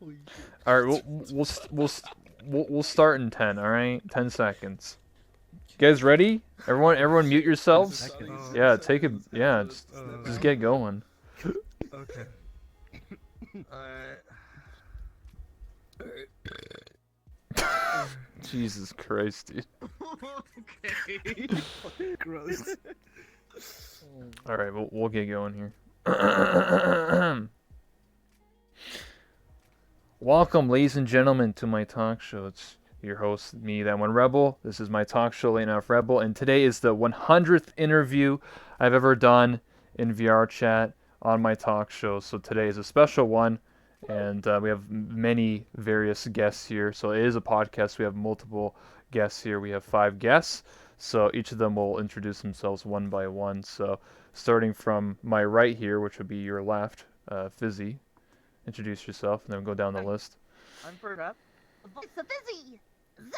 Holy shit. All right, we'll start in 10. All right, 10 seconds. You guys ready? Everyone, mute yourselves. Yeah, take it. Yeah, just get going. Okay. Jesus Christ, dude. Okay. Fucking gross. All right, we'll get going here. Welcome, ladies and gentlemen, to my talk show. It's your host, me, that one Rebel. This is my talk show, Late Enough Rebel, and today is the 100th interview I've ever done in VR chat on my talk show. So today is a special one, and we have many various guests here. So it is a podcast. We have multiple guests here. We have 5 guests. So each of them will introduce themselves one by one. So starting from my right here, which would be your left, Fizzy. Introduce yourself, and then go down the list. I'm Furtrap. Voice of Busy! Zing!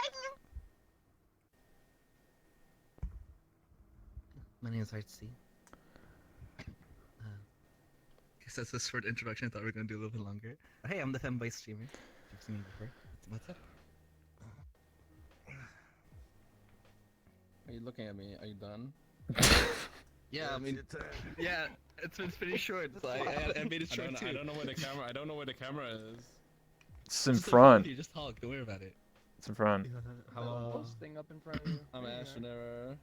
My name is Artsy. Guess that's a short introduction. I thought we were gonna do a little bit longer. Hey, I'm the femboy streamer. You've seen me before. What's up? Are you looking at me? Are you done? Yeah, I mean, yeah, it's pretty short. So I made it short too. I don't know where the camera. I don't know where the camera is. It's in front. You just talk. Don't worry about it. It's in front. Hello. Posting up in front of you. I'm Ashunera.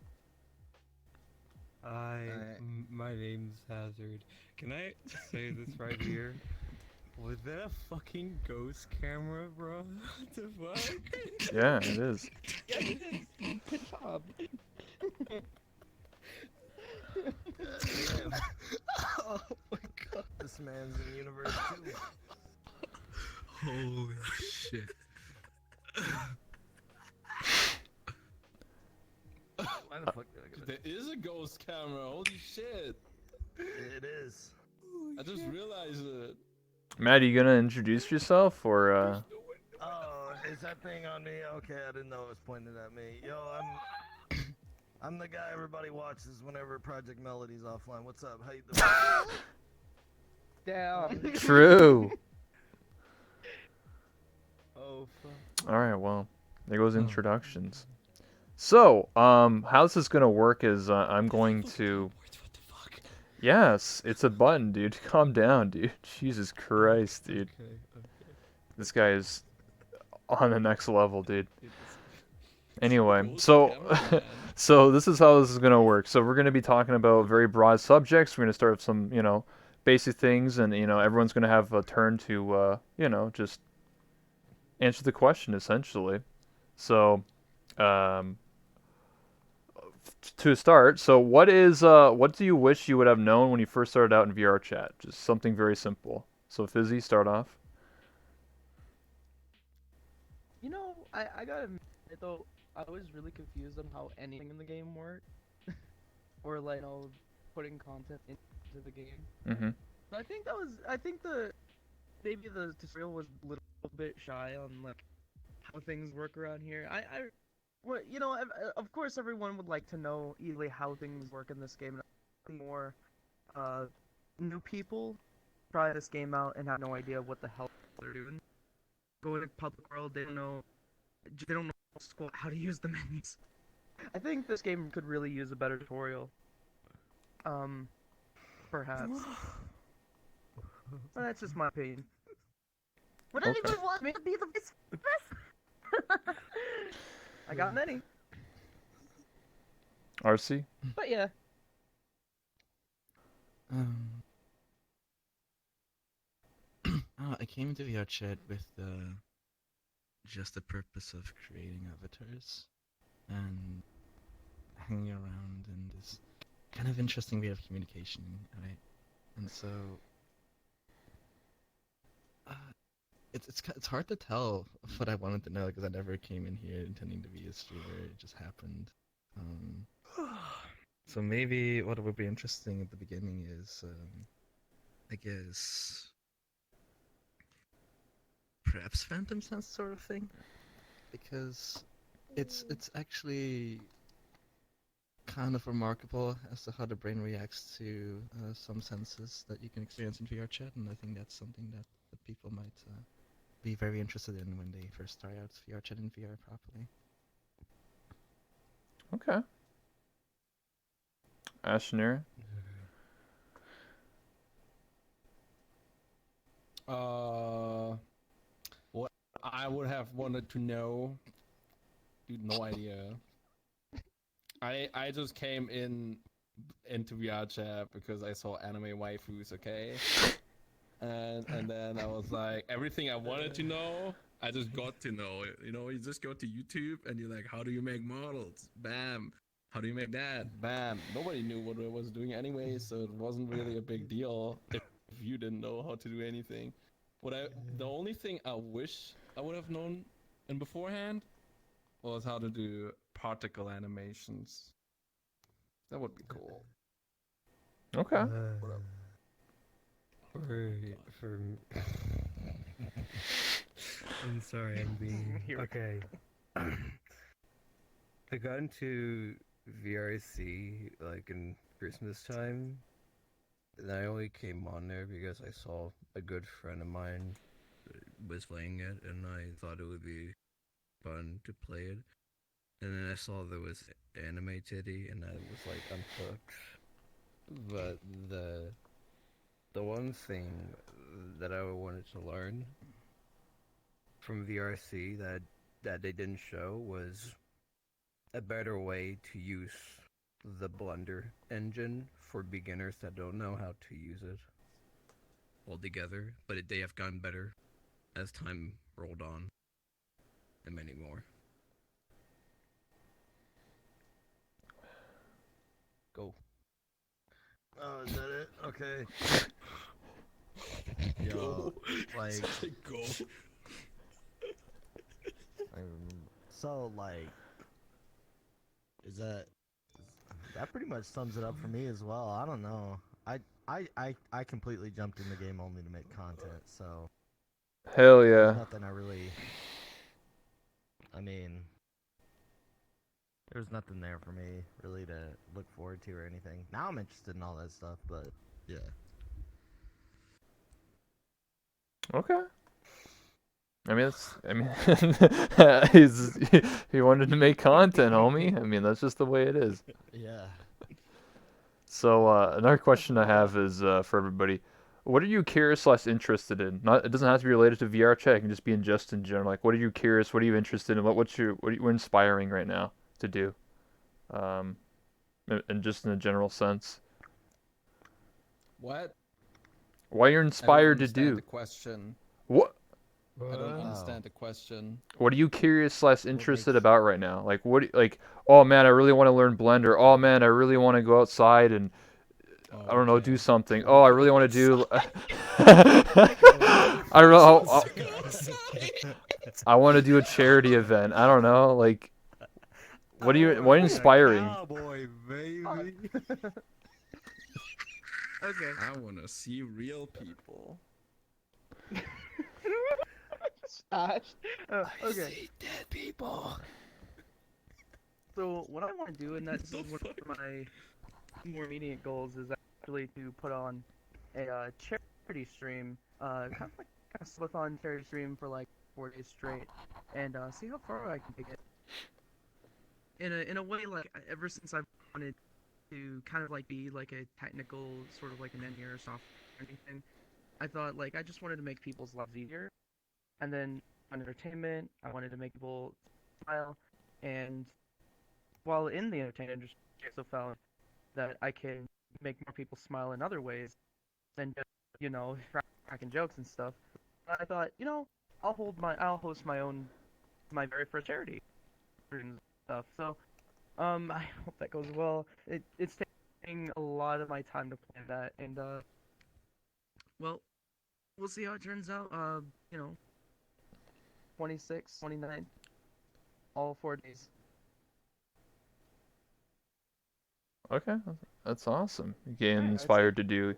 My name's Hazord. Can I say this right here? Was that a fucking ghost camera, bro? What the fuck? Yeah, it is. Good job. Oh my god. This man's in universe too. Holy shit. Why the fuck did I get There is a ghost camera. Holy shit! it? It is. I just realized it. Matt, are you gonna introduce yourself, or Oh, is that thing on me? Okay, I didn't know it was pointed at me. Yo, I'm the guy everybody watches whenever Project Melody's offline. What's up? How you doing? Damn. True? Oh fuck. All right, well, there goes introductions. So, how this is gonna work is I'm going to. What the fuck? Yes, it's a button, dude. Calm down, dude. Jesus Christ, dude. Okay. This guy is on the next level, dude. Anyway, Ghost so camera, man. so this is how this is gonna work. So we're gonna be talking about very broad subjects. We're gonna start with some, basic things, and everyone's gonna have a turn to, just answer the question essentially. So, to start, so what do you wish you would have known when you first started out in VR chat? Just something very simple. So Fizzy, start off. You know, I gotta admit though, I was really confused on how anything in the game worked. Or like, putting content into the game. Mm-hmm. But I think maybe the tutorial was a little bit shy on like how things work around here. Well, of course everyone would like to know easily how things work in this game. More, new people try this game out and have no idea what the hell they're doing. Go to public world, they don't know how to use the menus. I think this game could really use a better tutorial. Perhaps. Well, that's just my opinion. Would Okay. anyone want me to be the vice president? I got many, RC? but yeah. I came to VR chat with just the purpose of creating avatars and hanging around in this kind of interesting way of communication, right? And so it's hard to tell what I wanted to know because I never came in here intending to be a streamer. It just happened. So maybe what would be interesting at the beginning is, I guess, perhaps Phantom Sense sort of thing, because it's actually kind of remarkable as to how the brain reacts to some senses that you can experience in VR chat, and I think that's something that people might be very interested in when they first start out VR chat and VR properly. Okay. Ashunera? What I would have wanted to know, dude, no idea. I just came into VR chat because I saw anime waifus, okay? And then I was like, everything I wanted to know, I just got to know. You know, you just go to YouTube and you're like, how do you make models? Bam. How do you make that? Bam. Nobody knew what I was doing anyway, so it wasn't really a big deal if you didn't know how to do anything. The only thing I wish I would have known in beforehand was how to do particle animations. That would be cool. Okay. For I'm sorry, I'm being Here. okay. I got into VRC like in Christmas time, and I only came on there because I saw a good friend of mine was playing it, and I thought it would be fun to play it. And then I saw there was anime titty, and I was like, I'm hooked. But the one thing that I wanted to learn from VRC that they didn't show was a better way to use the Blender engine for beginners that don't know how to use it altogether. But they have gotten better as time rolled on, and many more. Go. Oh, is that it? Okay. Yo, like, Go. so like, that pretty much sums it up for me as well. I don't know. I completely jumped in the game only to make content, so Hell there's yeah. nothing I mean, there's nothing there for me really to look forward to or anything. Now I'm interested in all that stuff, but yeah. Okay. I mean, he wanted to make content, homie. I mean, that's just the way it is. Yeah. So another question I have is for everybody: what are you curious / interested in? Not, it doesn't have to be related to VR chat. It can just be in general. Like, what are you curious? What are you interested in? What are you inspiring right now to do? And just in a general sense, What? why you're I don't inspired to understand do? the question. What I don't Oh. understand the question. What are you curious / interested makes- about right now? Like like, oh man, I really want to learn Blender. Oh man, I really want to go outside and I don't know, do Okay. something. Oh, I really want to do. I don't know. I want to do a charity event. I don't know. Like, what are you? What inspiring? Cowboy, baby. Okay. I want to see real people. Gosh. Okay. dead people. So what I want to do, and that's one of my more immediate goals, is actually to put on a charity stream, kind of like a subathon charity stream for like 4 days straight, and see how far I can take it. In a way, like ever since I've wanted to kind of like be like a technical sort of like an engineer or software or anything, I thought like I just wanted to make people's lives easier, and then on entertainment, I wanted to make people smile, and while in the entertainment industry, I also found that I can make more people smile in other ways than just, cracking jokes and stuff. I thought, I'll host my very first charity and stuff. So, I hope that goes well. It's taking a lot of my time to plan that, and well, we'll see how it turns out. 26, 29, all 4 days. Okay, that's awesome. Getting Yeah, inspired to do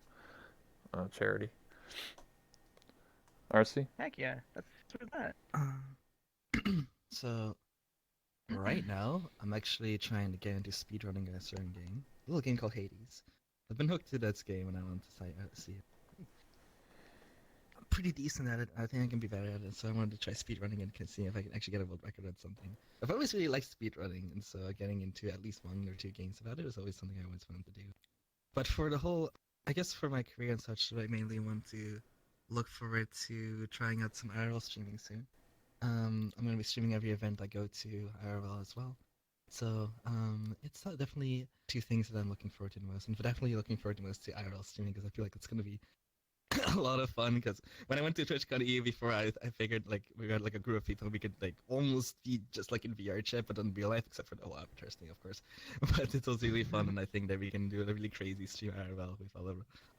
charity. RC? Heck yeah, that's sort of that. So, right now, I'm actually trying to get into speedrunning a certain game. A little game called Hades. I've been hooked to that game and I want to see it. I'm pretty decent at it. I think I can be better at it, so I wanted to try speedrunning and can see if I can actually get a world record at something. I've always really liked speedrunning, and so getting into at least 1 or 2 games about it was always something I always wanted to do. But for the whole, I guess for my career and such, I mainly want to look forward to trying out some IRL streaming soon. I'm going to be streaming every event I go to IRL as well. So it's definitely 2 things that I'm looking forward to the most, and definitely looking forward to most to IRL streaming because I feel like it's going to be a lot of fun. Because when I went to TwitchCon EU before, I figured like we had like a group of people we could like almost be just like in VR chat, but in real life, except for the whole avatars thing, of course. But it was really fun, and I think that we can do a really crazy stream IRL with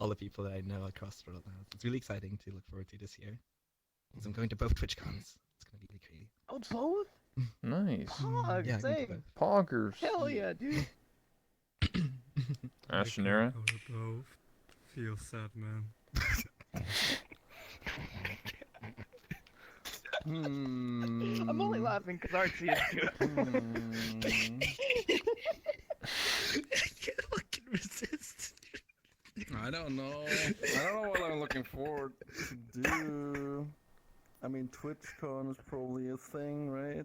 all the people that I know across the world now. It's really exciting to look forward to this year. Because I'm going to both TwitchCons. It's gonna be really crazy. Oh, both? Nice. Pog, Yeah, I'm going to same. both. Poggers. Hell yeah, dude. Ashunera. Both. Feel sad, man. I'm only laughing because Artsy is good. I can't fucking resist. I don't know. I don't know what I'm looking forward to do. I mean, TwitchCon is probably a thing, right?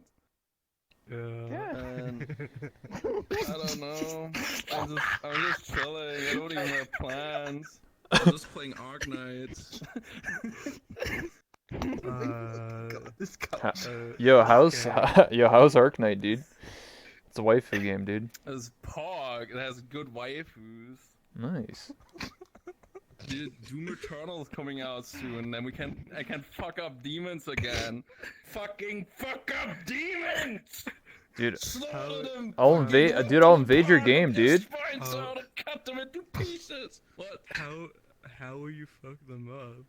Yeah. And I don't know. I'm just chilling. I don't even have plans. I'm just playing Arknights. How's Arknight, dude? It's a waifu game, dude. It's Pog. It has good waifus. Nice. Dude, Doom Eternal's coming out soon, and I can fuck up demons again. Fucking fuck up demons! Dude, Slaughter them! I'll invade. Dude, I'll invade your game, dude. Spines out and cut them into pieces. What? How will you fuck them up?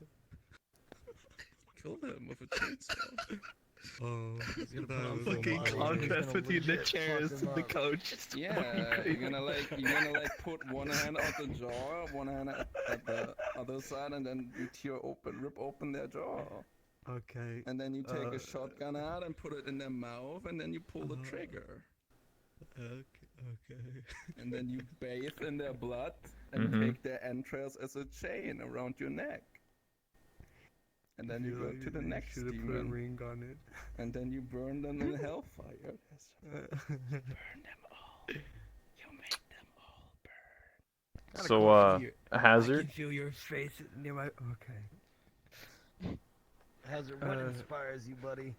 Kill them with a chainsaw. Oh, Fucking contest between the chairs and the coach. Yeah, you're gonna put one hand out the jaw, one hand at the other side, and then you rip open their jaw. Okay. And then you take a shotgun out and put it in their mouth, and then you pull the trigger. Okay. And then you bathe in their blood and take their entrails as a chain around your neck. And then you go to the next Put a demon. ring on it. And then you burn them in hellfire. Burn them all. You make them all burn. So, Hazard. I can feel your face near my. Okay. Hazard, what inspires you, buddy?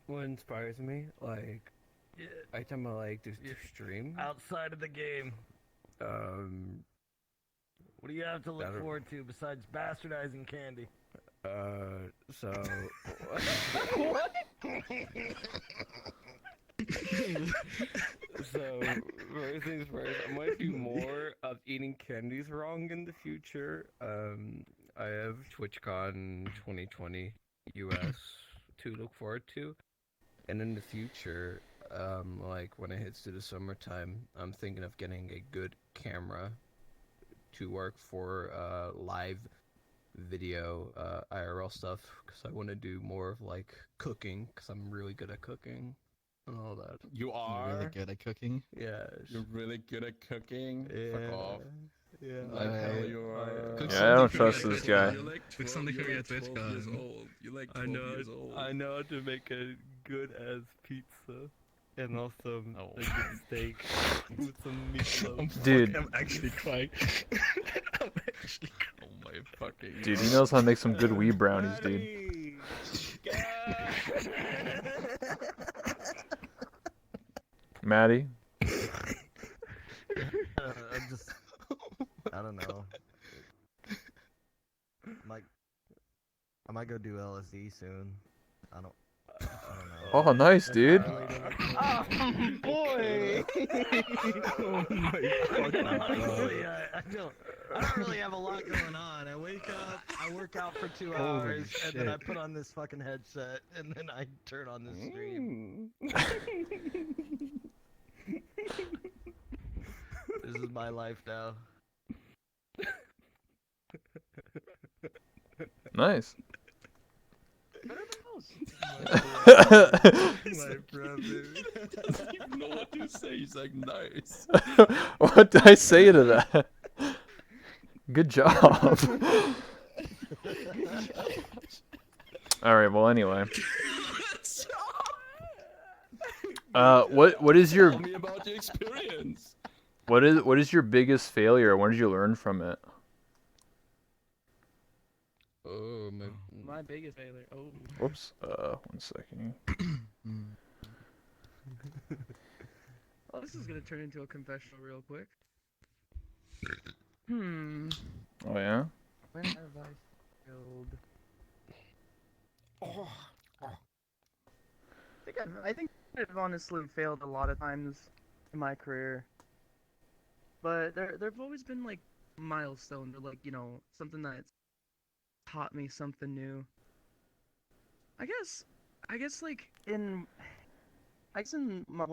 What inspires me? Like, every time I like to stream. Outside of the game, what do you have to look forward to besides bastardizing candy? So. What? So, first things first, I might do more of eating candies wrong in the future. I have TwitchCon 2020 US to look forward to. And in the future, like when it hits to the summertime, I'm thinking of getting a good camera to work for live video IRL stuff, because I want to do more of like cooking, because I'm really good at cooking and all that. You are You're really good at cooking. Yeah. You're really good at cooking. Fuck off. Yeah. Like hell you are. Cook Yeah, I don't something trust for this your guy. Twitch. You're like Cook something for your Twitch 12 years con. old. You're like 12 I know. years old. I know how to make a good ass pizza, and also Oh. a good steak with some meatloaf. Dude. I'm actually crying. I'm actually Oh my fucking. Dude, he knows how to make some good wee brownies, dude. Matty? I don't know. I might go do LSD soon. I don't know. Oh, nice, dude. Oh, boy! Oh my fucking Honestly, I don't really have a lot going on. I wake up, I work out for 2 hours, and then I put on this fucking headset, and then I turn on the stream. This is my life now. Nice. My brother. doesn't even know what to say. He's like, nice. What did I say to that? Good job. All right. Well, anyway. Stop! What is your Tell me about your experience. what is your biggest failure? When did you learn from it? Oh, my. My biggest failure. Oh. Whoops. 1 second. Mm. Oh, this is gonna turn into a confessional real quick. Oh yeah. When have I failed? I think I've honestly failed a lot of times in my career, but there've always been like milestones or like something that's taught me something new. I guess like one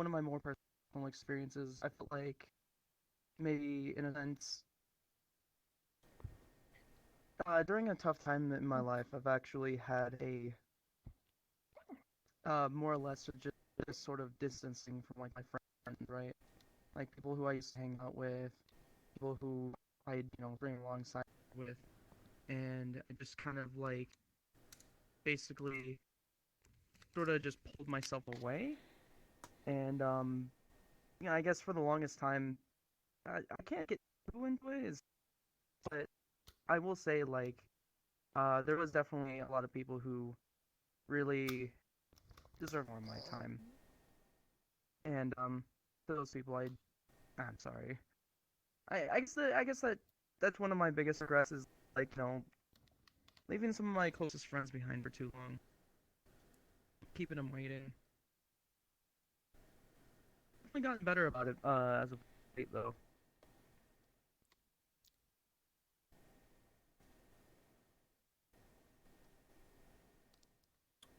of my more personal experiences, I felt like maybe in a sense during a tough time in my life, I've actually had a more or less just sort of distancing from like my friends, right? Like people who I used to hang out with, people who I'd bring alongside with, and I just kind of like basically sort of just pulled myself away, and I guess for the longest time, I can't get too into it, but I will say like there was definitely a lot of people who really deserve more of my time, and to those people I'm sorry. I guess that's one of my biggest regrets is like leaving some of my closest friends behind for too long, keeping them waiting. I've gotten better about it as of late though.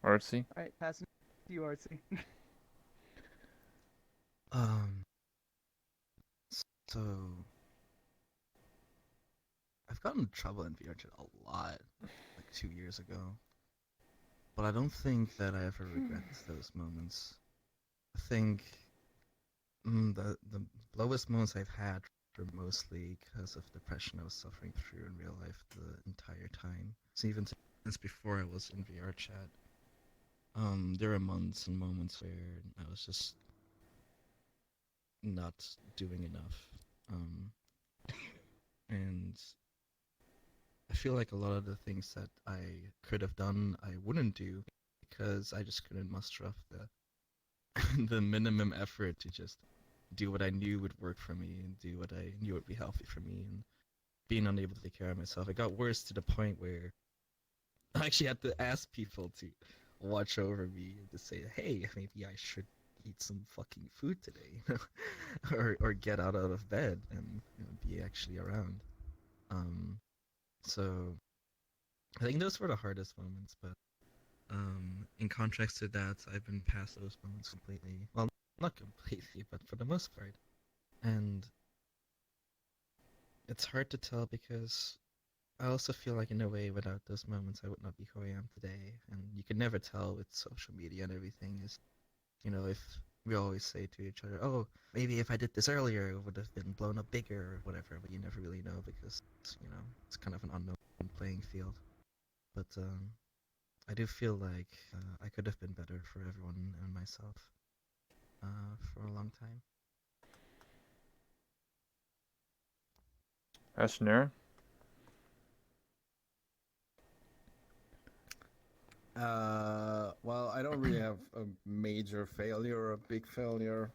Artsy. All right, passing to you, Artsy. Um. So I've gotten in trouble in VR chat a lot, like 2 years ago. But I don't think that I ever regret those moments. I think the lowest moments I've had were mostly because of depression I was suffering through in real life the entire time. So even since before I was in VR chat, there were months and moments where I was just not doing enough. And I feel like a lot of the things that I could have done, I wouldn't do because I just couldn't muster up the minimum effort to just do what I knew would work for me and do what I knew would be healthy for me, and being unable to take care of myself. It got worse to the point where I actually had to ask people to watch over me and to say, hey, maybe I should eat some fucking food today, or get out of bed and be actually around. So I think those were the hardest moments, but in contrast to that, I've been past those moments completely. Well, not completely, but for the most part. And it's hard to tell because I also feel like in a way without those moments I would not be who I am today. And you can never tell with social media and everything is, if we always say to each other, oh, maybe if I did this earlier it would have been blown up bigger or whatever, but you never really know because, it's kind of an unknown playing field. But I do feel like I could have been better for everyone and myself for a long time. Ashunera. Well, I don't really have a major failure or a big failure.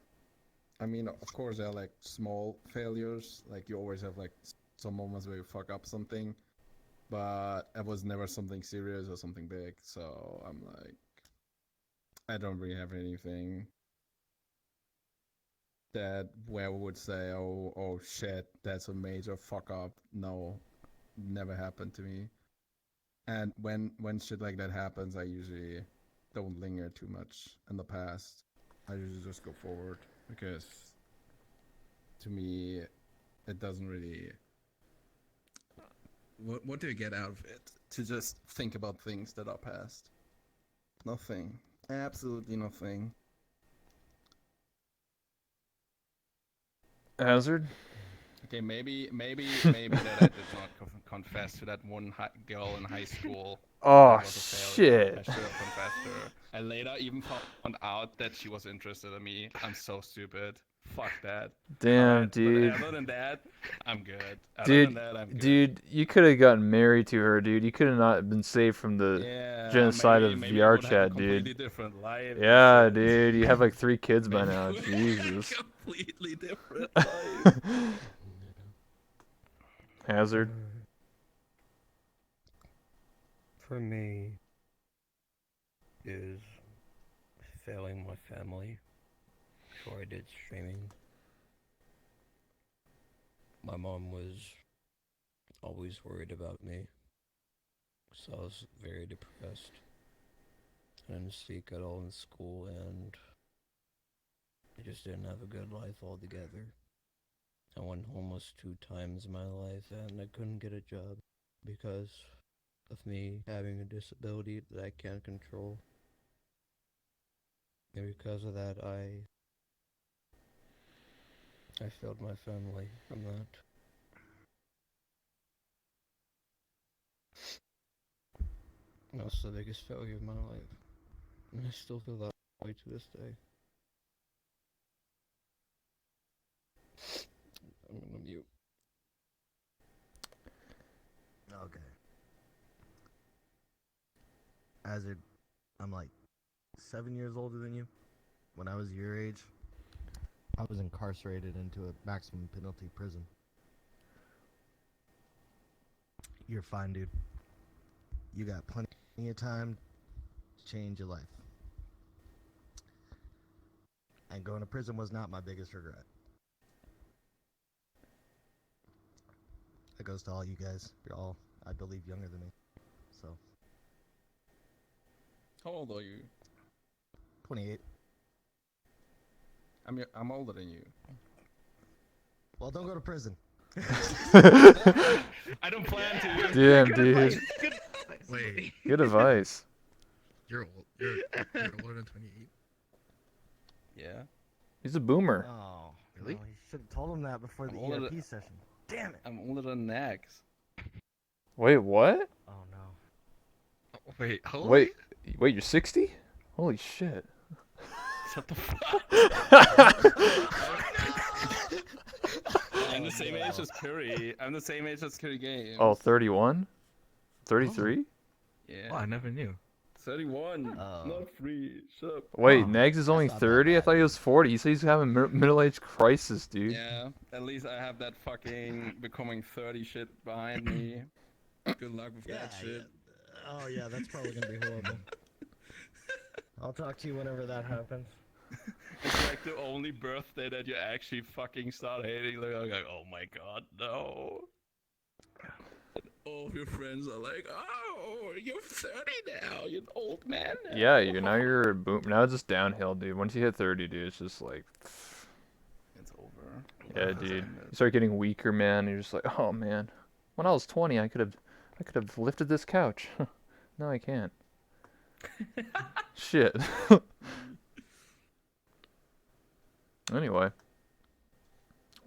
I mean, of course, there are like small failures. Like you always have like some moments where you fuck up something, but it was never something serious or something big. So I'm like, I don't really have anything that where we would say, oh shit, that's a major fuck up. No, never happened to me. And when shit like that happens, I usually don't linger too much in the past. I usually just go forward because to me, it doesn't really. What do you get out of it? To just think about things that are past. Nothing. Absolutely nothing. Hazord. Okay, maybe that I did not confessed to that one girl in high school. Oh That was a failure. shit. I should have confessed to her. I later even found out that she was interested in me. I'm so stupid. Fuck that. Damn, But dude. other than that, I'm good. Other Dude, than that, I'm good. dude, you could have gotten married to her, dude. You could have not been saved from the Yeah, genocide maybe, of maybe VR I would have a chat, completely dude. different life. and Yeah, shit. dude. You have like 3 kids by Maybe now. I would have Jesus. a completely different life. Hazard. For me, is failing my family before I did streaming. My mom was always worried about me, so I was very depressed. I didn't speak at all in school, and I just didn't have a good life altogether. I went homeless 2 times in my life, and I couldn't get a job because of me having a disability that I can't control. And because of that, I failed my family from that. That was the biggest failure of my life. And I still feel that way to this day. I'm gonna mute. Okay. Hazard, I'm like 7 years older than you. When I was your age, I was incarcerated into a maximum penalty prison. You're fine, dude. You got plenty of time to change your life. And going to prison was not my biggest regret. That goes to all you guys. You're all, I believe, younger than me. So, How old are you? 28. I'm older than you. Well, don't go to prison. I don't plan to. Damn, dude. Wait, Good advice. you're old. You're older than 28. Yeah. He's a boomer. Oh, Really? no, you should have told him that before the I'm older ERP session. Damn it. I'm older than Nax. Wait, what? Oh, no. Oh, wait, how old Wait, you're 60? Holy shit. Shut the fuck. I'm the same age as Curry. I'm the same age as Curry Games. Oh, 31? 33? Yeah. Oh, I never knew. 31. Oh. Not free. Shut up. Wait, Oh, Nags is only that's not that 30? I bad. thought he was 40. He said he's having middle-age crisis, dude. Yeah. At least I have that fucking becoming 30 shit behind me. Good luck with that shit. Yeah. Oh, yeah, that's probably going to be horrible. I'll talk to you whenever that happens. It's like the only birthday that you actually fucking start hating. Like, oh my god, no. And all of your friends are like, oh, you're 30 now. You're an old man now. Yeah, you're a boom. Now it's just downhill, dude. Once you hit 30, dude, it's just like, It's over. yeah, dude. You start getting weaker, man. You're just like, oh man. When I was 20, I could have lifted this couch. No, I can't. Shit. Anyway.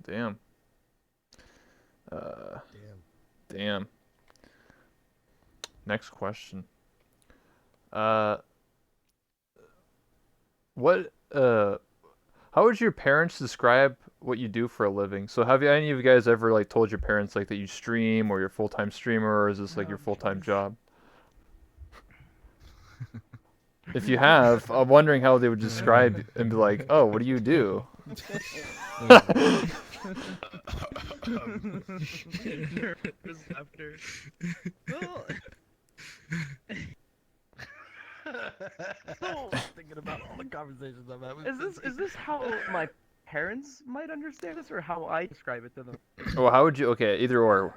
Damn. Damn. Damn. Next question. How would your parents describe what you do for a living? So have any of you guys ever like told your parents like that you stream or you're a full-time streamer, or is this like your full-time job? If you have, I'm wondering how they would describe it and be like, "Oh, what do you do?" Nervous after. Well, so, Thinking about all the conversations I've had with is this how my parents might understand this, or how I describe it to them? Well, how would you? Okay, either or.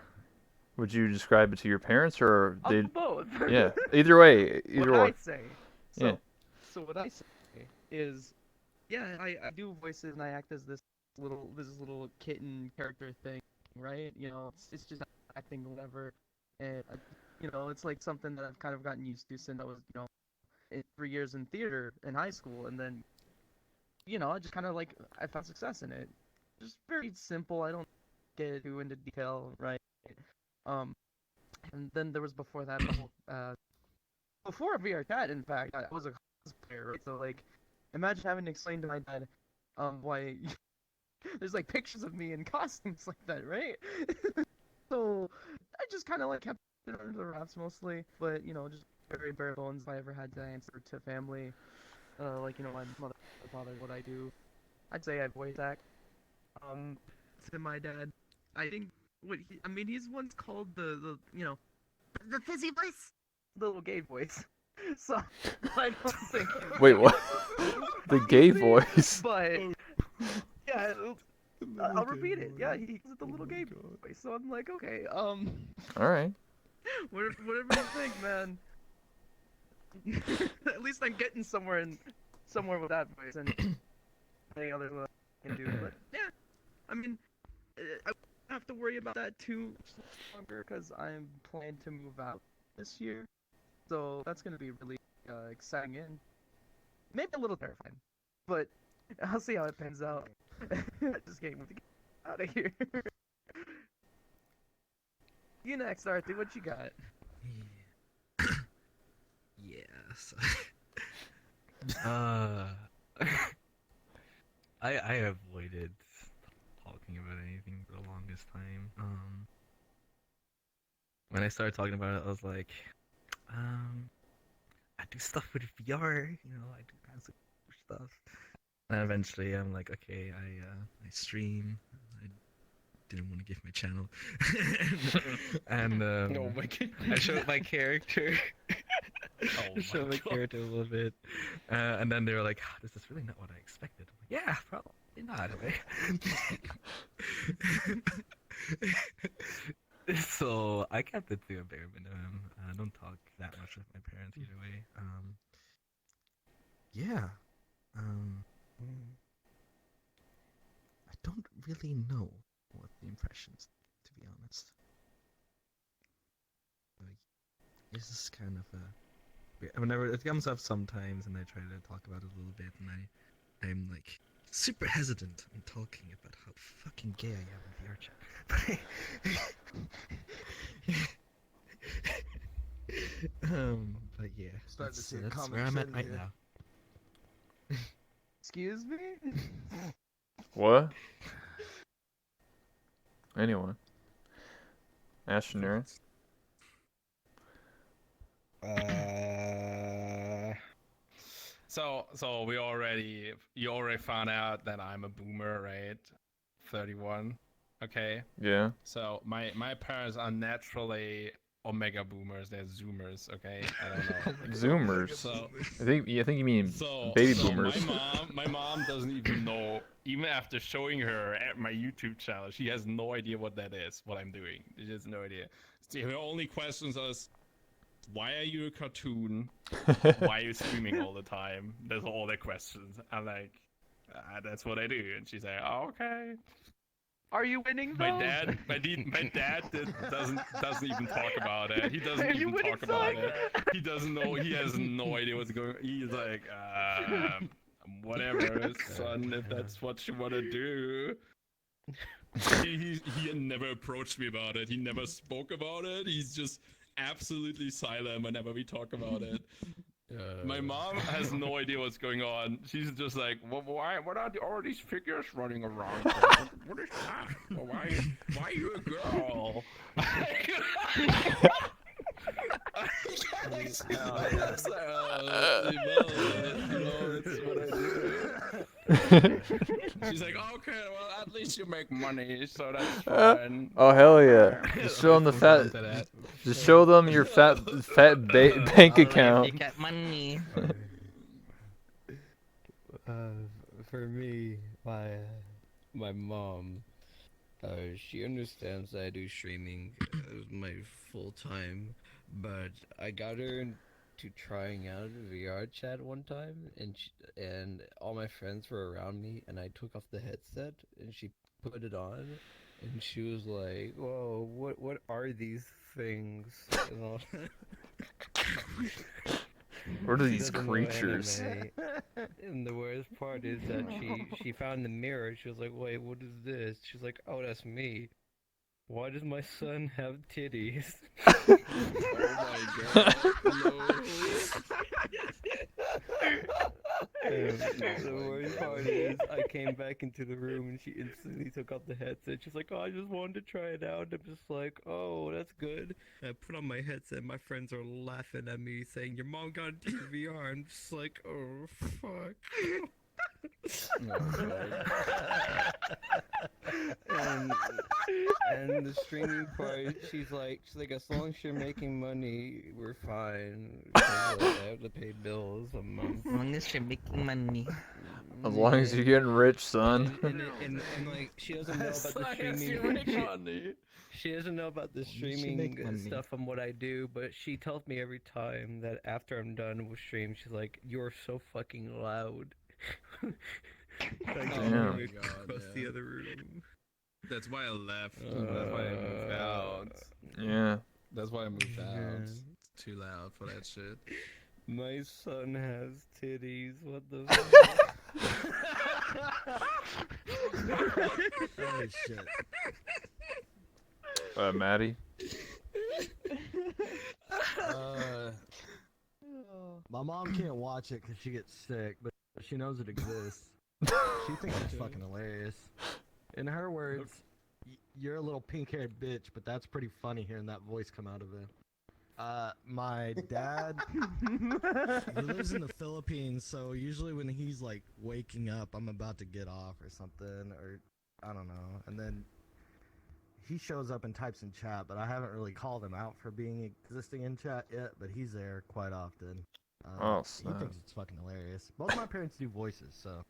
Would you describe it to your parents or they? Both. Yeah, either way, either what or. I say. So, Yeah. so what I say is, yeah, I do voices and I act as this little kitten character thing, right? You know, it's just acting whatever, and you know, it's like something that I've kind of gotten used to since I was, you know, 3 years in theater in high school, and then, you know, I just kind of like I found success in it. Just very simple. I don't get too into detail, right? And then there was before that the whole before VR chat. In fact, I was a cosplayer, right? So like, imagine having to explain to my dad, why there's like pictures of me in costumes like that, right? So I just kind of like kept it under the wraps mostly, but you know, just very bare bones. If I ever had to answer to family, like you know, my mother, my father, what I do, I'd say I voice act. To my dad, I think I mean, he's once called the you know the fizzy voice, the little gay voice. So I don't think. Wait, what? The gay voice. But yeah, I'll repeat it. Yeah, he calls it the little gay voice. So I'm like, okay, All right. whatever you think, man. At least I'm getting somewhere with that voice and any other I can do. But yeah, I mean, I don't have to worry about that too much longer because I'm planning to move out this year. So that's gonna be really exciting and maybe a little terrifying, but I'll see how it pans out. Just getting to get out of here. You next, Arthur. What you got? Yes. I avoided talking about anything for the longest time. When I started talking about it, I was like, I do stuff with VR, you know, I do kinds of stuff. And eventually, I'm like, okay, I stream. I didn't want to give my channel, and Oh my god. I showed my character. Oh Show my my god. character a little bit, and then they were like, "This is really not what I expected." I'm like, yeah, probably not, right? So I kept it to a bare minimum. I don't talk that much with my parents either way. Yeah. I don't really know what the impressions, to be honest. Like, this is kind of a whenever it comes up sometimes, and I try to talk about it a little bit, and I'm like super hesitant on talking about how fucking gay I am in VR chat. But yeah, Starting to see a that's common where I'm at trend right here. now. Excuse me? What? Anyway. Ashunera. So you already found out that I'm a boomer, right? 31. Okay. Yeah. So my parents are naturally omega boomers. They're zoomers. Okay. I don't know. Zoomers. So I think you mean so baby so boomers. my mom doesn't even know. Even after showing her at my YouTube channel, she has no idea what that is. What I'm doing. She has no idea. So her only questions is, why are you a cartoon? Why are you streaming all the time? That's all their questions. I'm like, that's what I do. And she's like, oh, okay. Are you winning though? My dad doesn't even talk about it. He doesn't Are you even winning, talk about son? it. He doesn't know. He has no idea what's going. He's like, whatever, son. If that's what you want to do. He never approached me about it. He never spoke about it. He's just absolutely silent whenever we talk about it. My mom has no idea what's going on. She's just like, well, why? What are all these figures running around? What is that? Well, why are you a girl? It's what I do. She's like, okay, well, at least you make money, so that's fine. Oh hell yeah! Just show them the fat. Just show them your fat bank account. got money. For me, my mom, she understands that I do streaming as my full time, but I got her into trying out VR chat one time, and all my friends were around me, and I took off the headset, and she put it on, and she was like, "Whoa, what are these things?" And all. What are She these doesn't know creatures? anime. And the worst part is that she found the mirror. She was like, "Wait, what is this?" She's like, "Oh, that's me." Why does my son have titties? Oh my god. The worst part is, I came back into the room and she instantly took off the headset. She's like, "Oh, I just wanted to try it out." I'm just like, "Oh, that's good." And I put on my headset. My friends are laughing at me, saying, "Your mom got into VR." I'm just like, "Oh, fuck." and, and the streaming part, she's like, as long as you're making money, we're fine. Because, like, I have to pay bills a month. As long as you're making money. As long as you're getting rich, son. And like, she doesn't know about the streaming. She doesn't know about the streaming stuff and what I do, but she tells me every time that after I'm done with stream, she's like, "You're so fucking loud." I Oh just Damn. my moved god. across the Yeah. other room. That's why I left. That's why I moved out. Yeah. That's why I moved out. Yeah. It's too loud for that shit. My son has titties. What the Holy shit. Maddie. My mom can't watch it because she gets sick, but she knows it exists. She thinks it's fucking hilarious. In her words, you're a little pink-haired bitch, but that's pretty funny hearing that voice come out of it. My dad, he lives in the Philippines, so usually when he's like waking up, I'm about to get off or something, or I don't know, and then he shows up and types in chat, but I haven't really called him out for being existing in chat yet, but he's there quite often. Oh, He snap. thinks it's fucking hilarious. Both my parents do voices, so,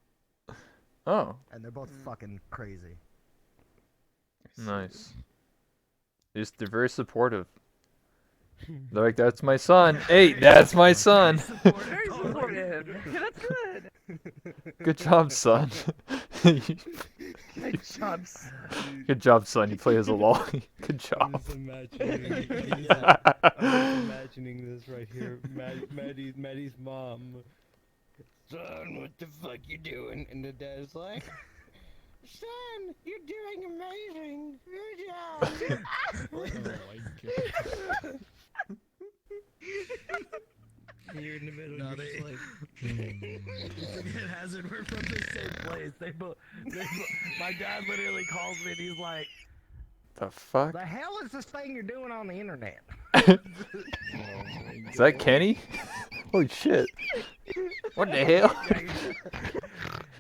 Oh, and they're both fucking crazy. nice. They're very supportive. They're like, "That's my son." Hey, that's my son. Very supportive. That's good. Good job, son. Good job, son. Good job, son. You play as a lolly. Good I'm job. just imagining, this right here. Maddie's mom. "Son, what the fuck you doing?" And the dad's like, "Son, you're doing amazing. Good job." Oh my god. And you're in the middle. No, You're they- just like, Forget Hazard, we're from the same place. My dad literally calls me and he's like, The fuck? "The hell is this thing you're doing on the internet?" Is that Kenny? Holy shit. What the hell?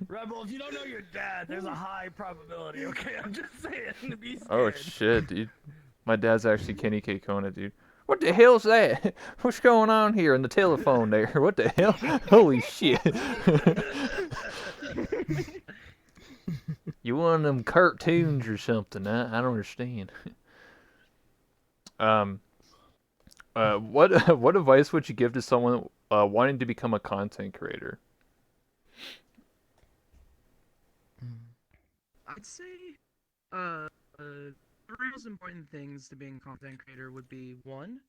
Rebel, if you don't know your dad, there's a high probability, okay? I'm just saying, to be scared. Oh shit, dude. My dad's actually Kenny K. Kona, dude. What the hell's that? What's going on here on the telephone there? What the hell? Holy shit. You one of them cartoons or something? I don't understand. What advice would you give to someone wanting to become a content creator? I'd say, three most important things to being a content creator would be, one,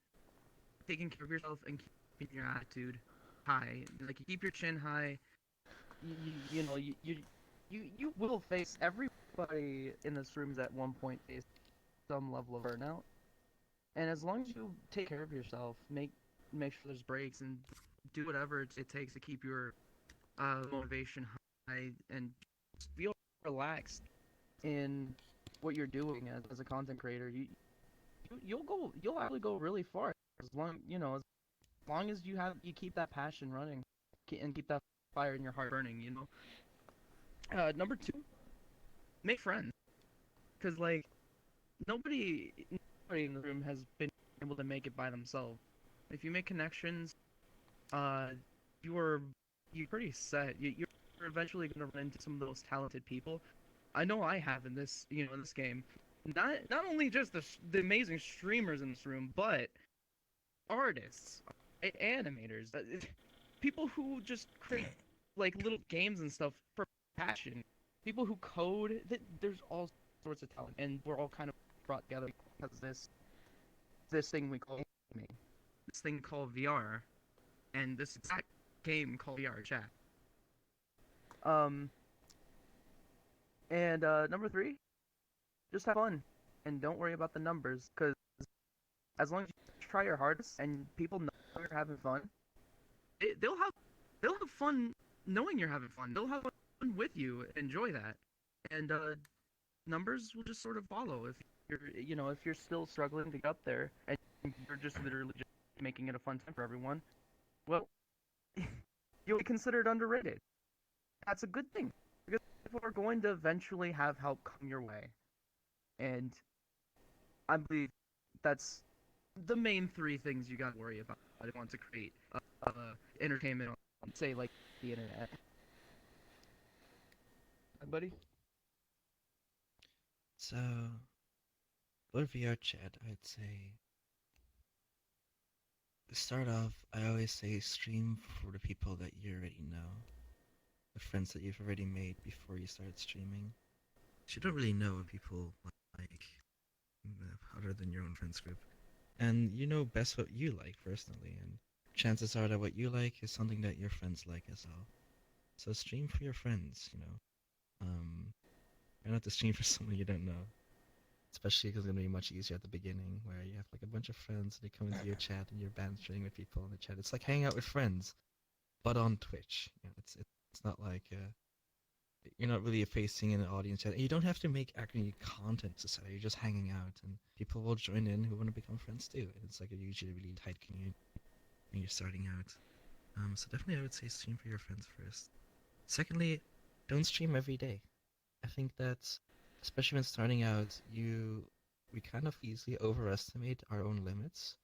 taking care of yourself and keeping your attitude high. Like, you keep your chin high. You will face, everybody in this room is at one point face some level of burnout. And as long as you take care of yourself, make sure there's breaks and do whatever it takes to keep your motivation high and just feel relaxed in what you're doing as a content creator, you'll actually go really far as long as you keep that passion running and keep that fire in your heart burning. Number two, make friends, because like nobody in the room has been able to make it by themselves. If you make connections, you're pretty set. You're eventually gonna run into some of the most talented people. I know I have in this game. Not only just the amazing streamers in this room, but artists, animators, people who just create like little games and stuff for passion. People who code. There's all sorts of talent, and we're all kind of brought together because this thing we call gaming, this thing called VR, and this exact game called VR chat. And number three, just have fun. and don't worry about the numbers, because as long as you try your hardest and people know you're having fun, they'll have fun knowing you're having fun. They'll have fun with you, enjoy that, and numbers will just sort of follow. If you're still struggling to get up there and you're just literally just making it a fun time for everyone, well, you'll be considered underrated. That's a good thing, because people are going to eventually have help come your way, and I believe that's the main three things you got to worry about if you want to create entertainment on, say, like the internet. Hi, buddy. So, for VR chat, I'd say to start off, I always say stream for the people that you already know, the friends that you've already made before you start streaming. You don't really know what people like other than your own friends group, and you know best what you like personally, and chances are that what you like is something that your friends like as well. So stream for your friends, you know. Try not to stream for someone you don't know. Especially because it's gonna be much easier at the beginning, where you have like a bunch of friends, and they come into your chat, and you're bantering with people in the chat. It's like hanging out with friends, but on Twitch. You know, it's not like you're not really facing an audience chat. You don't have to make actually content necessarily. You're just hanging out, and people will join in who want to become friends too. And it's like a usually really tight community when you're starting out. So definitely, I would say stream for your friends first. Secondly, don't stream every day. I think that, especially when starting out, we kind of easily overestimate our own limits.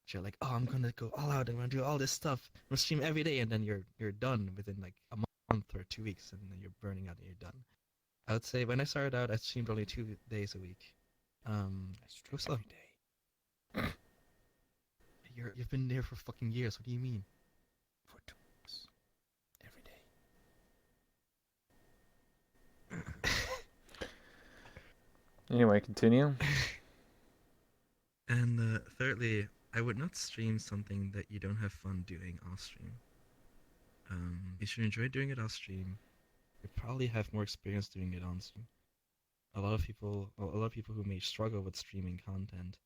You're like, oh, I'm gonna go all out. I'm gonna do all this stuff. I'm gonna stream every day, and then you're done within like a month or 2 weeks, and then you're burning out and you're done. I would say when I started out, I streamed only 2 days a week. Go slow. You've been there for fucking years. What do you mean? For 2 weeks. Every day. Anyway, continue. And thirdly, I would not stream something that you don't have fun doing off stream. If you enjoy doing it off stream, you probably have more experience doing it on stream. A lot of people who may struggle with streaming content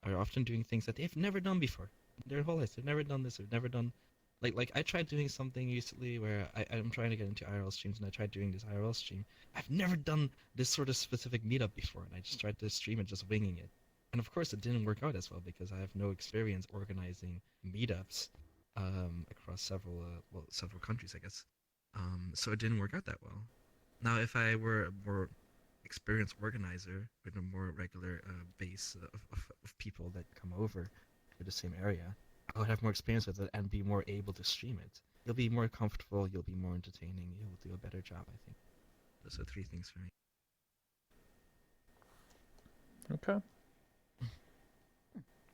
are often doing things that they've never done before. Their whole life, they've never done this. They've never done, like I tried doing something recently where I'm trying to get into IRL streams, and I tried doing this IRL stream. I've never done this sort of specific meetup before, and I just tried to stream it, just winging it. And of course, it didn't work out as well because I have no experience organizing meetups across several countries, I guess. So it didn't work out that well. Now, if I were a more experienced organizer with a more regular base of people that come over to the same area, I would have more experience with it and be more able to stream it. You'll be more comfortable, you'll be more entertaining, you'll do a better job, I think. Those are 3 things for me. Okay.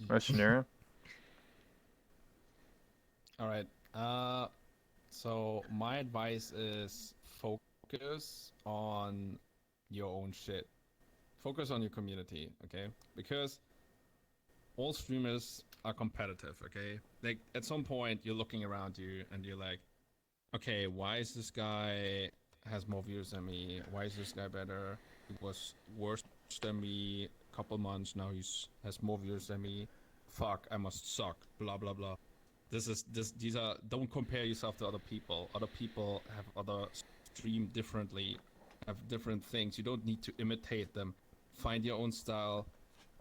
Ashunera. All right. So my advice is focus on your own shit. Focus on your community, okay? Because all streamers are competitive, okay? Like at some point you're looking around you and you're like, okay, why is this guy has more views than me? Why is this guy better? He was worse than me a couple months, now has more views than me. Fuck, I must suck. Blah blah blah. These are, don't compare yourself to other people. Other people have other stream differently, have different things. You don't need to imitate them. Find your own style,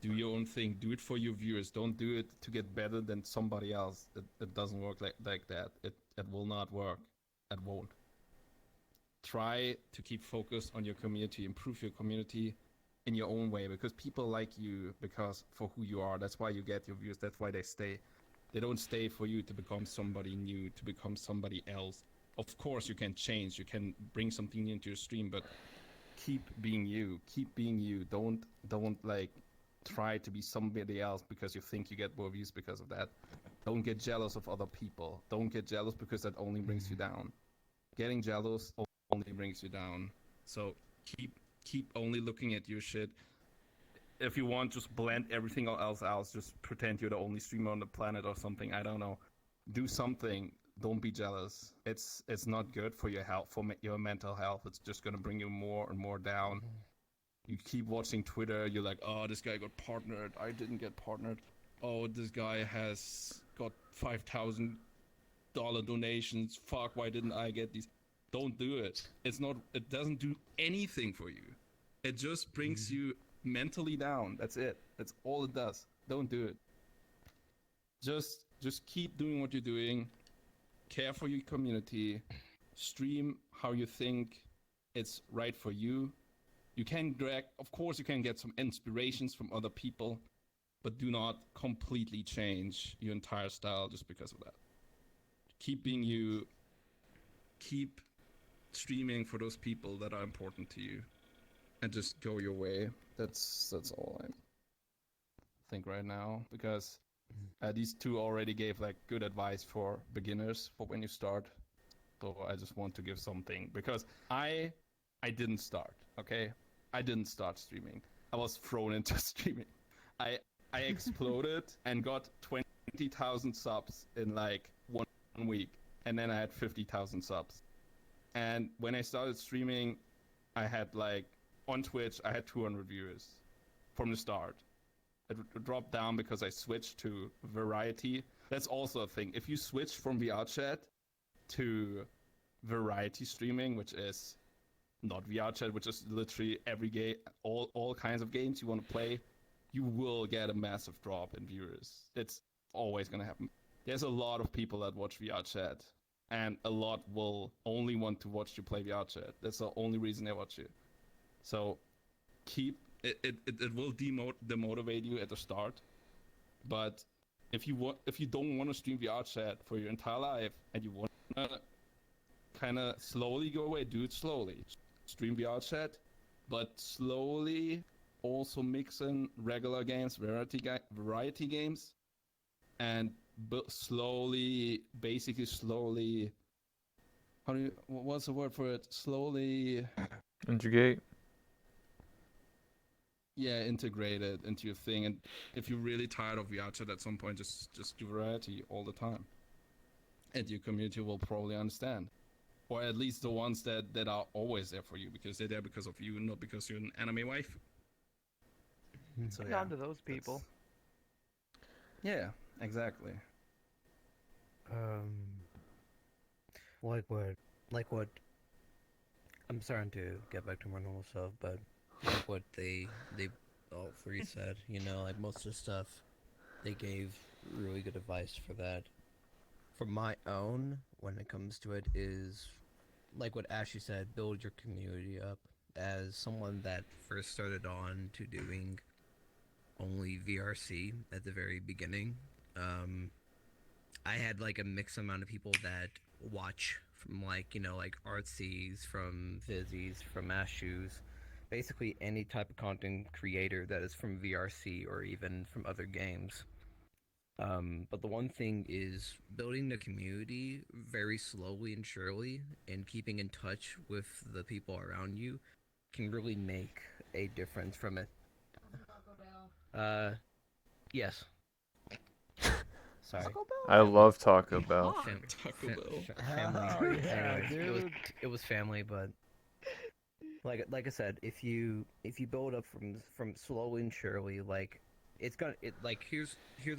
do your own thing, do it for your viewers. Don't do it to get better than somebody else. It doesn't work like that. It will not work. It won't. Try to keep focused on your community, improve your community in your own way, because people like you because for who you are. That's why you get your views. That's why they stay. They don't stay for you to become somebody new, to become somebody else. Of course, you can change. You can bring something new into your stream, but keep being you. Keep being you. Don't like try to be somebody else because you think you get more views because of that. Don't get jealous of other people. Don't get jealous because that only brings you down. Getting jealous only brings you down. So keep only looking at your shit. If you want, just blend everything else out. Just pretend you're the only streamer on the planet or something. I don't know. Do something. Don't be jealous. It's not good for your health, for your mental health. It's just gonna bring you more and more down. You keep watching Twitter. You're like, oh, this guy got partnered. I didn't get partnered. Oh, this guy has got $5,000 donations. Fuck, why didn't I get these? Don't do it. It's not. It doesn't do anything for you. It just brings you mentally down. That's it. That's all it does. Don't do it. Just keep doing what you're doing. Care for your community. Stream how you think it's right for you. You can of course, you can get some inspirations from other people, but do not completely change your entire style just because of that. Keep being you. Keep streaming for those people that are important to you, and just go your way. That's all I think right now, because these two already gave like good advice for beginners for when you start. So I just want to give something, because I didn't start. Okay, I didn't start streaming. I was thrown into streaming. I exploded and got 20,000 subs in like 1 week, and then I had 50,000 subs. And when I started streaming, I had like, on Twitch, I had 200 viewers from the start. It dropped down because I switched to variety. That's also a thing. If you switch from VR chat to variety streaming, which is not VR chat, which is literally every game, all kinds of games you want to play, you will get a massive drop in viewers. It's always going to happen. There's a lot of people that watch VR chat, and a lot will only want to watch you play VR chat. That's the only reason they watch you. So keep it will demotivate you at the start, but if you don't want to stream VR chat for your entire life and you want to kind of slowly go away, do it slowly. Stream VR chat, but slowly also mix in regular games, variety games, and basically slowly. What's the word for it? Slowly. Integrate. Yeah, integrate it into your thing. And if you're really tired of VR chat at some point, just do variety all the time. And your community will probably understand. Or at least the ones that are always there for you, because they're there because of you, not because you're an anime wife. So Hang on to those people. Yeah, exactly. Like what I'm starting to get back to more normal stuff, but like what they all three said, you know, like most of the stuff they gave really good advice for that. For my own, when it comes to it, is like what Ashley said, build your community up. As someone that first started on to doing only VRC at the very beginning, I had like a mixed amount of people that watch from like, you know, like Artsy's, from Fizzy's, from Ashu's, basically any type of content creator that is from VRC or even from other games. But the one thing is building the community very slowly and surely, and keeping in touch with the people around you can really make a difference from it. Yes. Sorry. I love Taco Bell. Taco Bell. Family. Yeah, Anyways, it was family, but like I said, if you build up from slowly and surely, like here's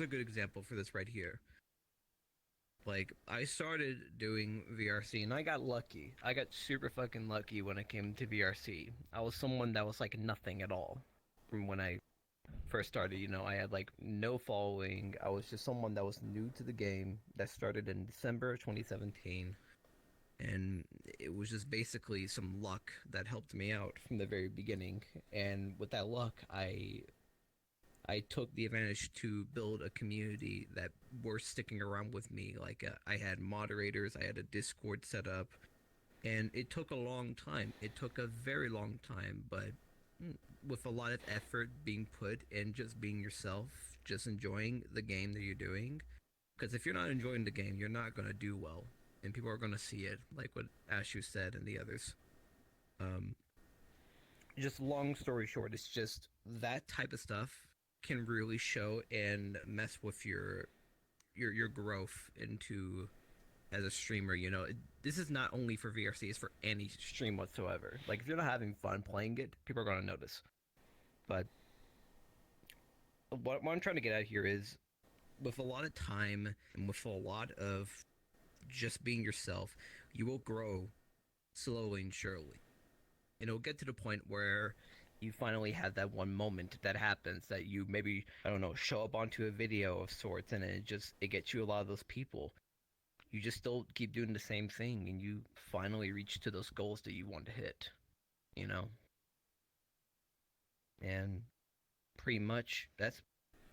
a good example for this right here. Like, I started doing VRC and I got lucky. I got super fucking lucky when it came to VRC. I was someone that was like nothing at all from when I first started. You know, I had like no following. I was just someone that was new to the game, that started in December 2017. And it was just basically some luck that helped me out from the very beginning. And with that luck, I took the advantage to build a community that were sticking around with me. Like, I had moderators, I had a Discord set up, and it took a long time. It took a very long time, but with a lot of effort being put in, just being yourself, just enjoying the game that you're doing. Because if you're not enjoying the game, you're not going to do well, and people are going to see it, like what Ashu said and the others. Just long story short, it's just that type of stuff can really show and mess with your growth into as a streamer. You know, this is not only for VRC, it's for any stream whatsoever. Like, if you're not having fun playing it, people are going to notice. But what I'm trying to get at here is, with a lot of time and with a lot of just being yourself, you will grow slowly and surely. And it'll get to the point where you finally have that one moment that happens that you maybe, I don't know, show up onto a video of sorts, and it gets you a lot of those people. You just still keep doing the same thing, and you finally reach to those goals that you want to hit, you know? And that's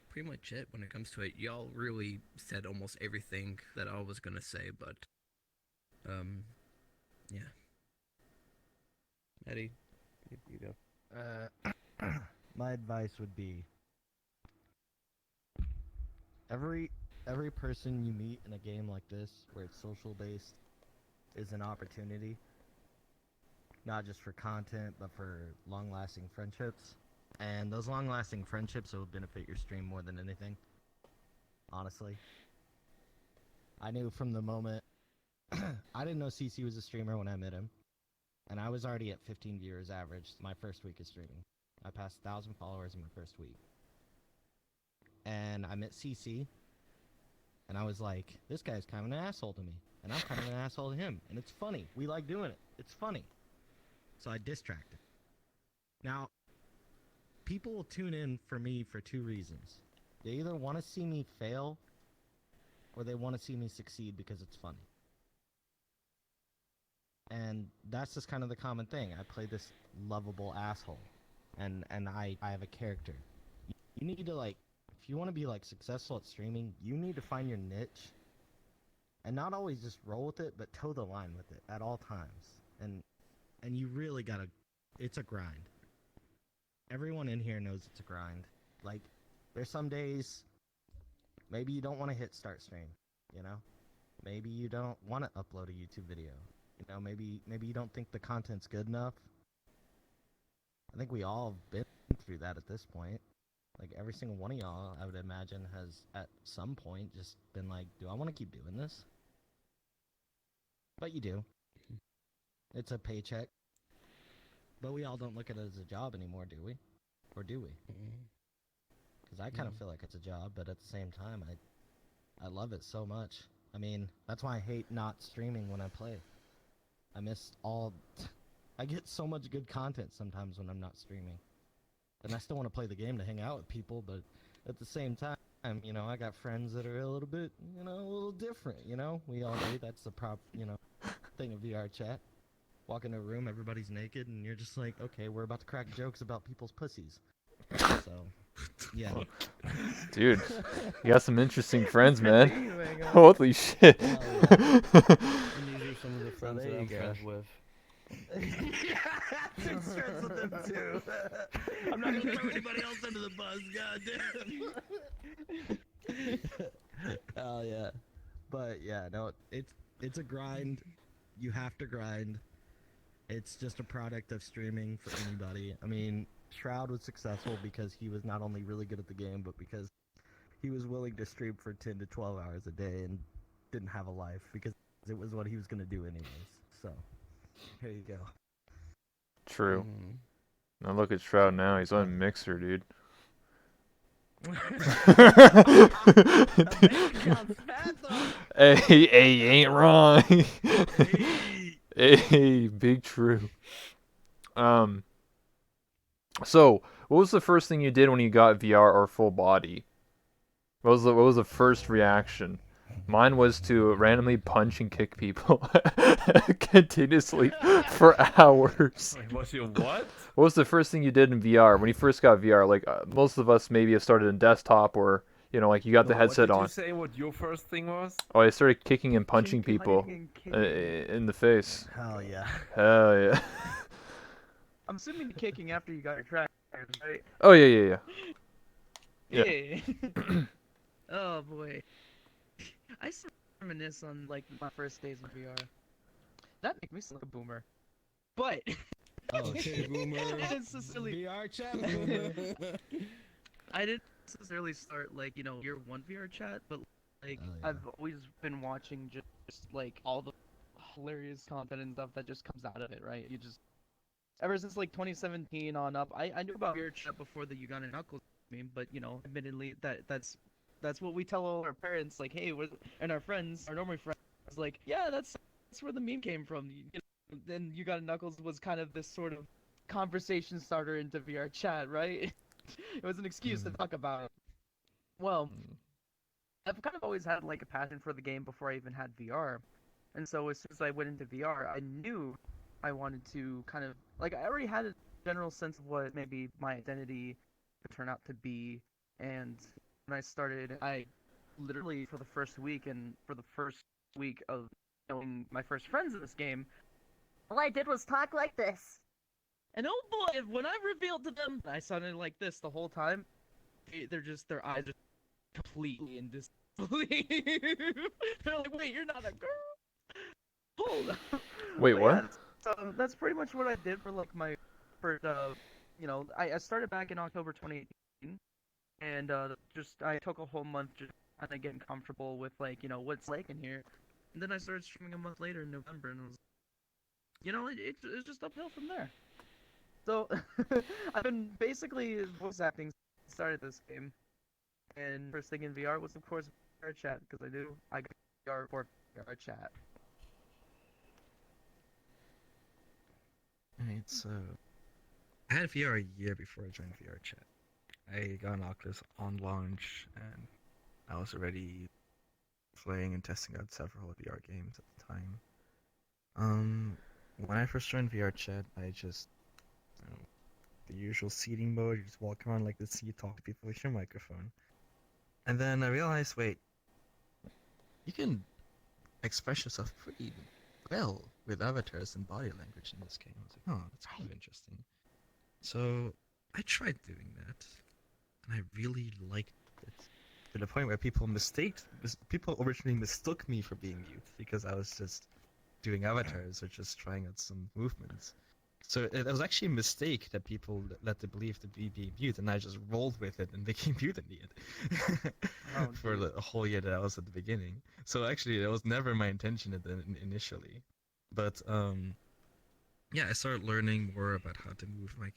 pretty much it when it comes to it. Y'all really said almost everything that I was gonna say, but yeah. Eddie, you go. My advice would be every person you meet in a game like this, where it's social based, is an opportunity, not just for content, but for long lasting friendships. And those long lasting friendships will benefit your stream more than anything. Honestly. I knew from the moment I didn't know CC was a streamer when I met him. And I was already at 15 viewers average my first week of streaming. I passed 1,000 followers in my first week. And I met CC, and I was like, this guy's kind of an asshole to me. And I'm kind of an asshole to him. And it's funny. We like doing it. It's funny. So I distracted. Now, people will tune in for me for two reasons. They either want to see me fail, or they want to see me succeed because it's funny. And that's just kind of the common thing. I play this lovable asshole, and I have a character. You need to, like, if you want to be, like, successful at streaming, you need to find your niche, and not always just roll with it, but toe the line with it at all times. And you really gotta, it's a grind. Everyone in here knows it's a grind. Like, there's some days, maybe you don't want to hit start stream, you know? Maybe you don't want to upload a YouTube video. You know, maybe you don't think the content's good enough. I think we all have been through that at this point. Like, every single one of y'all, I would imagine, has at some point just been like, do I want to keep doing this? But you do. It's a paycheck. But we all don't look at it as a job anymore, do we? Or do we? Because I kind of feel like it's a job, but at the same time, I love it so much. I mean, that's why I hate not streaming when I play. I miss I get so much good content sometimes when I'm not streaming. And I still want to play the game to hang out with people, but at the same time, you know, I got friends that are a little bit, you know, a little different, you know? We all do. That's the thing of VR chat. Walk into a room, everybody's naked, and you're just like, okay, we're about to crack jokes about people's pussies. So, yeah. Dude, you got some interesting friends, man. Hang on. Holy shit. And these are some of the friends there that you I'm go. friends with. Yeah, I'm friends with them too. I'm not gonna throw anybody else under the bus, goddamn. Oh yeah, but yeah, no, it's a grind. You have to grind. It's just a product of streaming for anybody. I mean, Shroud was successful because he was not only really good at the game, but because he was willing to stream for 10 to 12 hours a day and didn't have a life because it was what he was gonna do anyways. So. Here you go. True. Now look at Shroud now. He's on Mixer, dude. Hey, you ain't wrong. Hey, big true. So, what was the first thing you did when you got VR or full body? What was the first reaction? Mine was to randomly punch and kick people continuously for hours. Wait, what's your what? What was the first thing you did in VR when you first got VR? Like most of us maybe have started in desktop, or you know, like you got the headset on. What did you say? What your first thing was? Oh, I started kicking and punching people in the face. Hell yeah. Hell yeah. I'm assuming you're kicking after you got your trackers, right? Oh yeah. Yeah. Yeah. Oh boy. I still reminisce on like my first days in VR. That makes me sound like a boomer. But Okay, boomer. I didn't necessarily VR chat, boomer. I didn't necessarily start like, you know, year one VR chat, but like Oh, yeah. I've always been watching just like all the hilarious content and stuff that just comes out of it, right? You just ever since like 2017 on up, I knew about VR chat before the Uganda Knuckles meme, but you know, admittedly, that's what we tell all our parents, like, hey, and our friends, our normal friends, like, yeah, that's where the meme came from. Then Uganda Knuckles was kind of this sort of conversation starter into VR chat, right? It was an excuse to talk about it. Well, I've kind of always had like a passion for the game before I even had VR. And so as soon as I went into VR, I knew I wanted to kind of like I already had a general sense of what maybe my identity could turn out to be. And when I started, I literally for the first week of knowing my first friends in this game, all I did was talk like this. And oh boy, when I revealed to them, I sounded like this the whole time. Their eyes are completely in disbelief. They're like, wait, you're not a girl? Hold on. Wait, But what? yeah, so that's pretty much what I did for like my first, I started back in October 2018, and I took a whole month just kind of getting comfortable with like, what's like in here. And then I started streaming a month later in November, and it was, it's just uphill from there. So, I've been basically voice acting since I started this game. And first thing in VR was, of course, VR chat, because I knew I got VR for VR chat. Alright, so I had VR a year before I joined VR chat. I got an Oculus on launch, and I was already playing and testing out several VR games at the time. When I first joined VR chat, I just, the usual seating mode, you just walk around like this, you talk to people with your microphone. And then I realized, wait, you can express yourself pretty well with avatars and body language in this game. I was like, oh, that's kind of interesting. So I tried doing that, and I really liked it. To the point where people originally mistook me for being mute because I was just doing avatars or just trying out some movements. So it was actually a mistake that people led to believe to be being mute, and I just rolled with it and became mute in the end. For the whole year that I was at the beginning. So actually, it was never my intention initially. But yeah, I started learning more about how to move my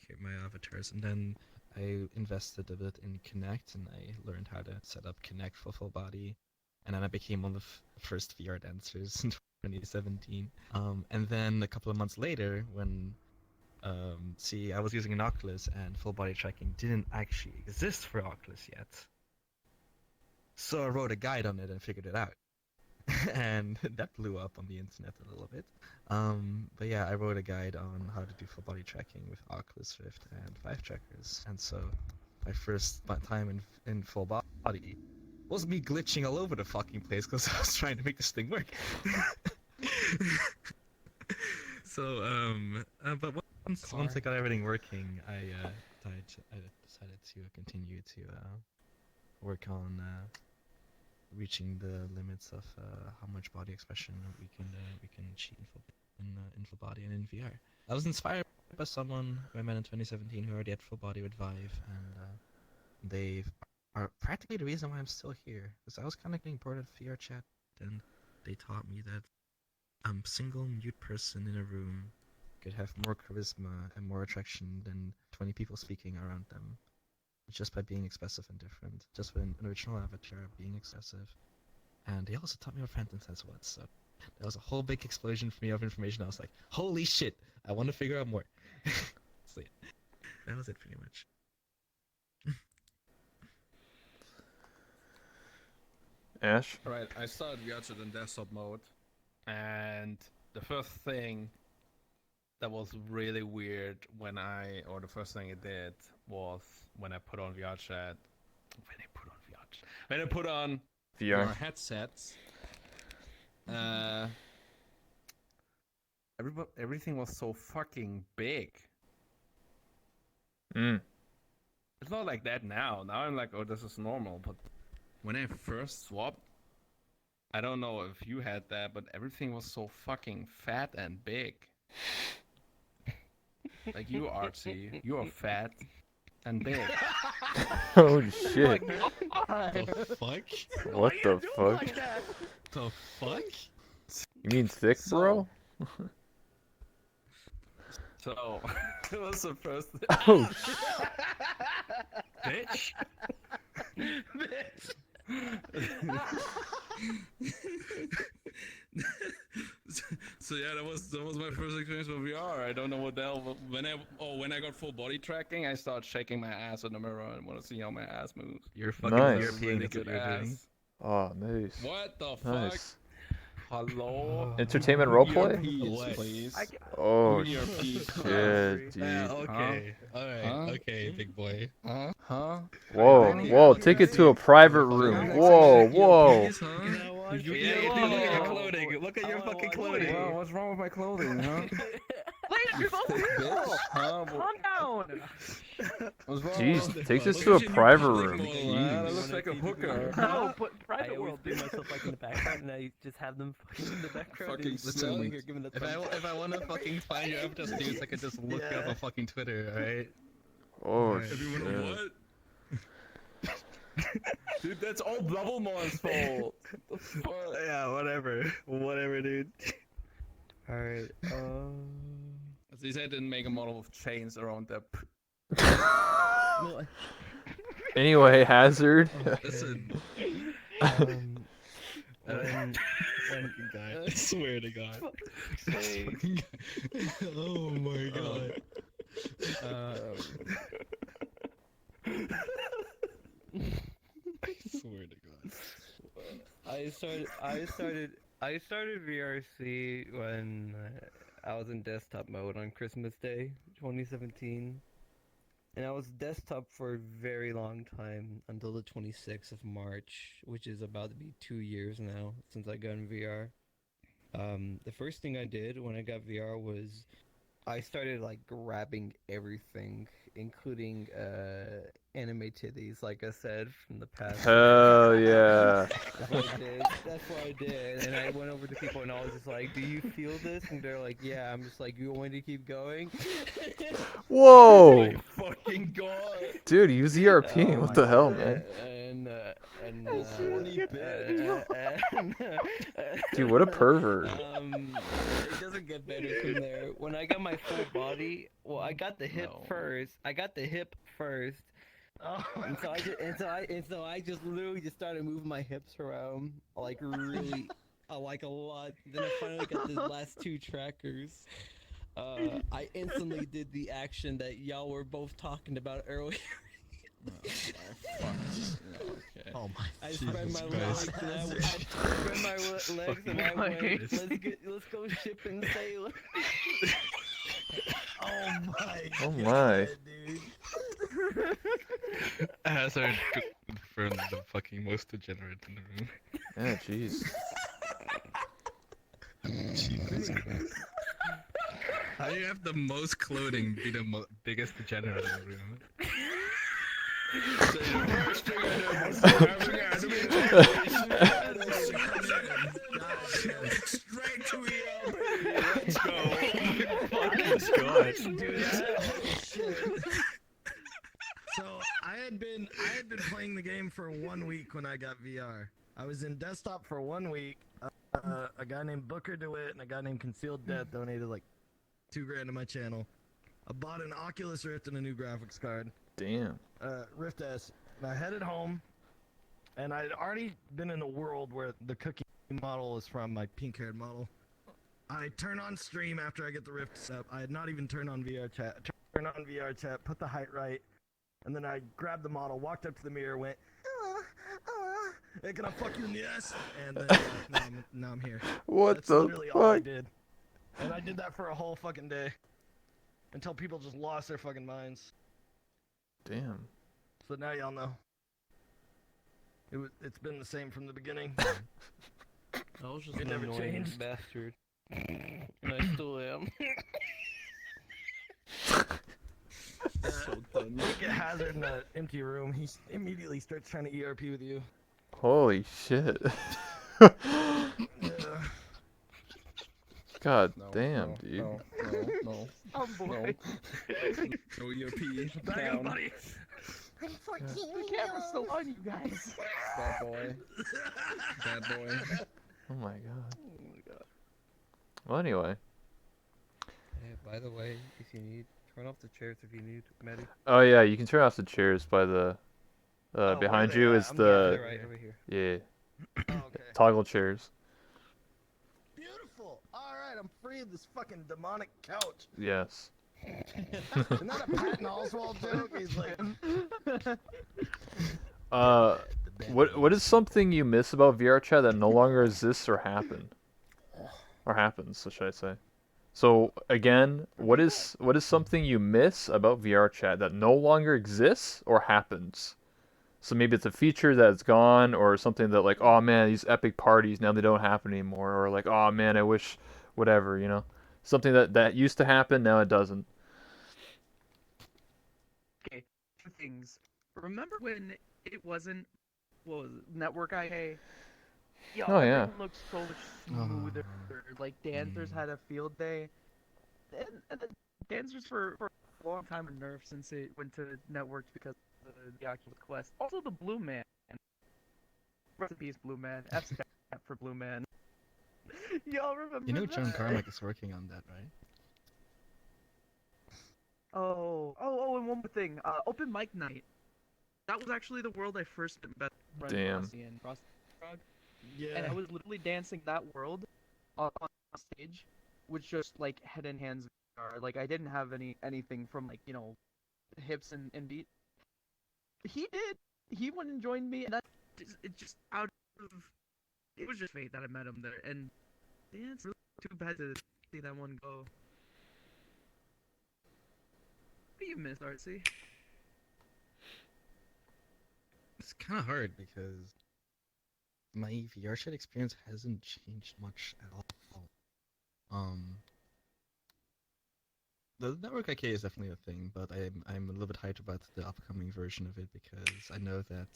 avatars, and then I invested a bit in Kinect, and I learned how to set up Kinect for full body, and then I became one of the first VR dancers in 2017. And then a couple of months later, when I was using an Oculus, and full body tracking didn't actually exist for Oculus yet. So I wrote a guide on it and figured it out. And that blew up on the internet a little bit. But yeah, I wrote a guide on how to do full body tracking with Oculus Rift and Vive trackers. And so my first time in full body was me glitching all over the fucking place because I was trying to make this thing work. So, but once I got everything working, I decided to continue to work on reaching the limits of how much body expression we can achieve in full body and in VR. I was inspired by someone who I met in 2017 who already had full body with Vive, and they are practically the reason why I'm still here. Because I was kind of getting bored of VR chat, and they taught me that a single mute person in a room could have more charisma and more attraction than 20 people speaking around them. Just by being expressive and different. Just with an original avatar being expressive. And they also taught me what Phantom Sense was, so that was a whole big explosion for me of information. I was like, holy shit, I want to figure out more. So yeah, that was it pretty much. Ash? Right, I started VRChat in desktop mode, and the first thing that was really weird the first thing it did was when I put on VRChat. When I put on VR. headsets, everything was so fucking big. It's not like that now. Now I'm like, oh, this is normal. But when I first swapped, I don't know if you had that, but everything was so fucking fat and big. Like you, Artsy, you are fat and big. Holy shit. The fuck? What the fuck? The fuck? You mean thick, bro? So, it was the first. Oh, Bitch. So yeah, that was my first experience with VR. I don't know what the hell. When I got full body tracking, I started shaking my ass in the mirror and want to see how my ass moves. You're fucking Nice. European. That's what you're doing. oh, nice. What the fuck? Nice. Hello? Entertainment Give me your roleplay? piece, What? please. Oh, Give me your piece. shit, dude. Okay. Alright. Huh? Okay, big boy. Huh? Huh? Whoa, whoa, take it to a private room. Whoa, whoa. Piece, huh? You Yeah, can dude, look at your watch. clothing. Look at your fucking clothing. Wow, what's wrong with my clothing, huh? Wait, you're both Bitch? Huh? calm down. What's wrong? Jeez, take this Look to a at your new private clothing room. model, man. Jeez. That looks like a hooker. No, but I private always world. do myself like in the background, and I just have them fucking in the background. Fucking and listen, smiling or giving the If thumbs up. I want to fucking find your avatar dudes, I could just look you up on fucking Twitter, alright? Oh, Everyone know shit. what? Dude, that's all Doublemon's fault. The fuck? Yeah, whatever, dude. Alright, As he said, didn't make a model with chains around their. Anyway, Hazard. Listen, when fucking guy. I swear to God. Fucking guy. Oh my God. I swear to God. I started VRC when I was in desktop mode on Christmas Day, 2017. And I was desktop for a very long time until the 26th of March, which is about to be 2 years now since I got in VR. The first thing I did when I got VR was I started like grabbing everything, including anime titties, like I said from the past. Hell yeah. That's what I did. That's what I did. And I went over to people and I was just like, "Do you feel this?" And they're like, "Yeah." I'm just like, "You want me to keep going?" Whoa. Fucking God. Dude, use ERP. What the hell, man? Dude, what a pervert. It doesn't get better from there. When I got my full body, well, I got the hip first. And so I just literally just started moving my hips around, like really, like a lot. Then I finally got the last two trackers. I instantly did the action that y'all were both talking about earlier. Oh my I spread my legs and I went, let's go ship and sail. oh my. Oh my. God, dude. Hazard confirmed the fucking most degenerate in the room. Yeah, jeez. Jesus Christ. How do you have the most clothing be the biggest degenerate in the room? So the first thing I did was straight to ERP. Let's go. Fucking God. So I had been playing the game for 1 week when I got VR. I was in desktop for 1 week. A guy named Booker DeWitt and a guy named Concealed Death donated like $2,000 to my channel. I bought an Oculus Rift and a new graphics card. Damn. Rift S. And I headed home, and I'd already been in the world where the cookie model is from, my pink-haired model. I turn on stream after I get the Rift set up. I had not even turned on VR chat. Turn on VR chat, put the height right, and then I grabbed the model, walked up to the mirror, went, hey, can I fuck you in the ass? And then now I'm here. What That's the literally all I fuck? did. And I did that for a whole fucking day. Until people just lost their fucking minds. Damn. So now y'all know. It's been the same from the beginning. I was just It an never annoying changed. bastard. And I still am. So done. Look at Hazard in an empty room. He immediately starts trying to ERP with you. Holy shit. Yeah. God No, damn, no, dude. No. Oh boy. No ERP. Back up, Down. buddy. The camera's still on you guys. Bad boy. Bad boy. Oh my god. Well, anyway. By the way, if you need, turn off the chairs if you need, Matty. Oh yeah, you can turn off the chairs by the Oh, where behind they you at? is I'm the getting Right over here. yeah Oh, okay. toggle chairs. Beautiful. All right, I'm free of this fucking demonic couch. Yes. Isn't that a Patton Oswalt joke? He's like, What is something you miss about VR chat that no longer exists or happens, should I say? So again, what is something you miss about VR chat that no longer exists or happens? So maybe it's a feature that's gone, or something that like, oh man, these epic parties now they don't happen anymore, or like, oh man, I wish, whatever, you know, something that used to happen now it doesn't. Okay, two things. Remember when it wasn't, what was it, Network IA? Yo, Oh, yeah. everything looked so much smoother. Like, dancers had a field day. And the dancers for a long time were nerfed since it went to networks because of the Oculus Quest. Also, the Blue Man. Rest in peace, Blue Man. F for Blue Man. Y'all remember You know that? John Carmack is working on that, right? And one more thing. Open mic night. That was actually the world I first met friend Damn. Rossi in Frog. yeah. And I was literally dancing that world on stage with just like head and hands VR. Like I didn't have anything from like, you know, hips and beat. He did. He went and joined me, and it just out of it was just fate that I met him there. And yeah, it's really too bad to see that one go. What do you miss, Artsy? It's kind of hard because my VR chat experience hasn't changed much at all. The network IK is definitely a thing, but I'm a little bit hyped about the upcoming version of it because I know that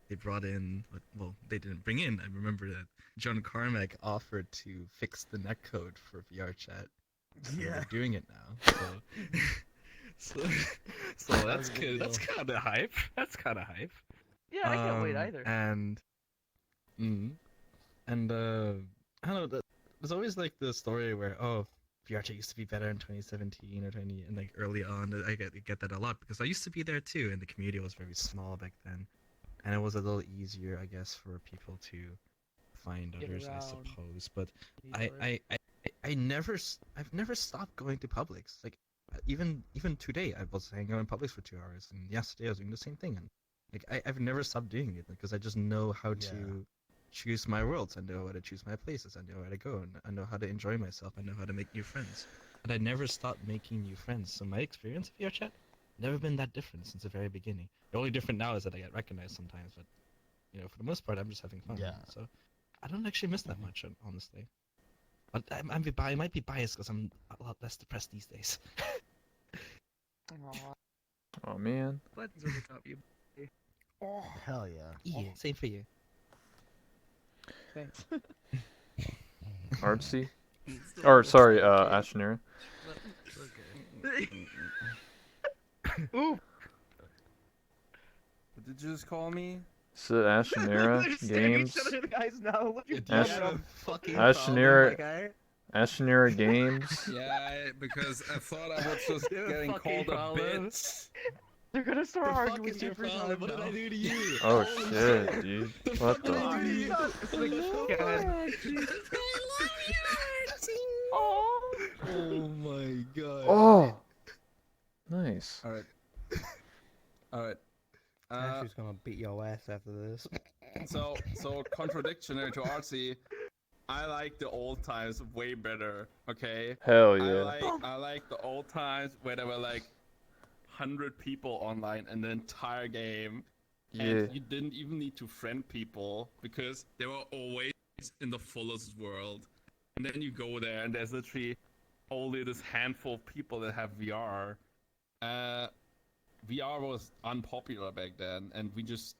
they brought in, well, they didn't bring in. I remember that John Carmack offered to fix the netcode for VR chat. So Yeah. they're doing it now. So that's good. That's kind of hype. That's kind of hype. Yeah, I can't wait either. And I don't know. There's always like the story where VRChat used to be better in 2017 or 20, and like early on, I get that a lot because I used to be there too, and the community was very small back then, and it was a little easier, I guess, for people to find Get others, I around. suppose. But Easier. I've never stopped going to Publix. Like even today, I was hanging out in Publix for 2 hours, and yesterday I was doing the same thing, and like I've never stopped doing it because I just know how to choose my worlds. I know how to choose my places. I know where to go, and I know how to enjoy myself. I know how to make new friends, and I never stopped making new friends. So my experience of VRChat never been that different since the very beginning. The only different now is that I get recognized sometimes, but you know, for the most part, I'm just having fun. Yeah. So I don't actually miss that much, honestly. But I might be biased because I'm a lot less depressed these days. Aw, Oh man. buttons over top you. Hell yeah. Yeah, same for you. Thanks. Artsy. Or sorry, Ashunera. Ooh. What did you just call me? Is it Ashunera They're staring Games? each other in the eyes now. Look at Ash- that. Ashunera Games. Yeah, because I thought I was just You're getting fucking called a problem. bitch. They're gonna start The fuck arguing is with your every problem? time What did now. I do to you? Oh Holy shit, dude. What What did I the? do to you? Oh my god. Oh. Nice. All right. All right. Ashley's gonna beat your ass after this. So contradictionary to Artsy, I like the old times way better. Okay. Hell yeah. I like the old times where there were like 100 people online in the entire game, Yeah. and you didn't even need to friend people because they were always in the fullest world. And then you go there, and there's literally only this handful of people that have VR. VR was unpopular back then, and we just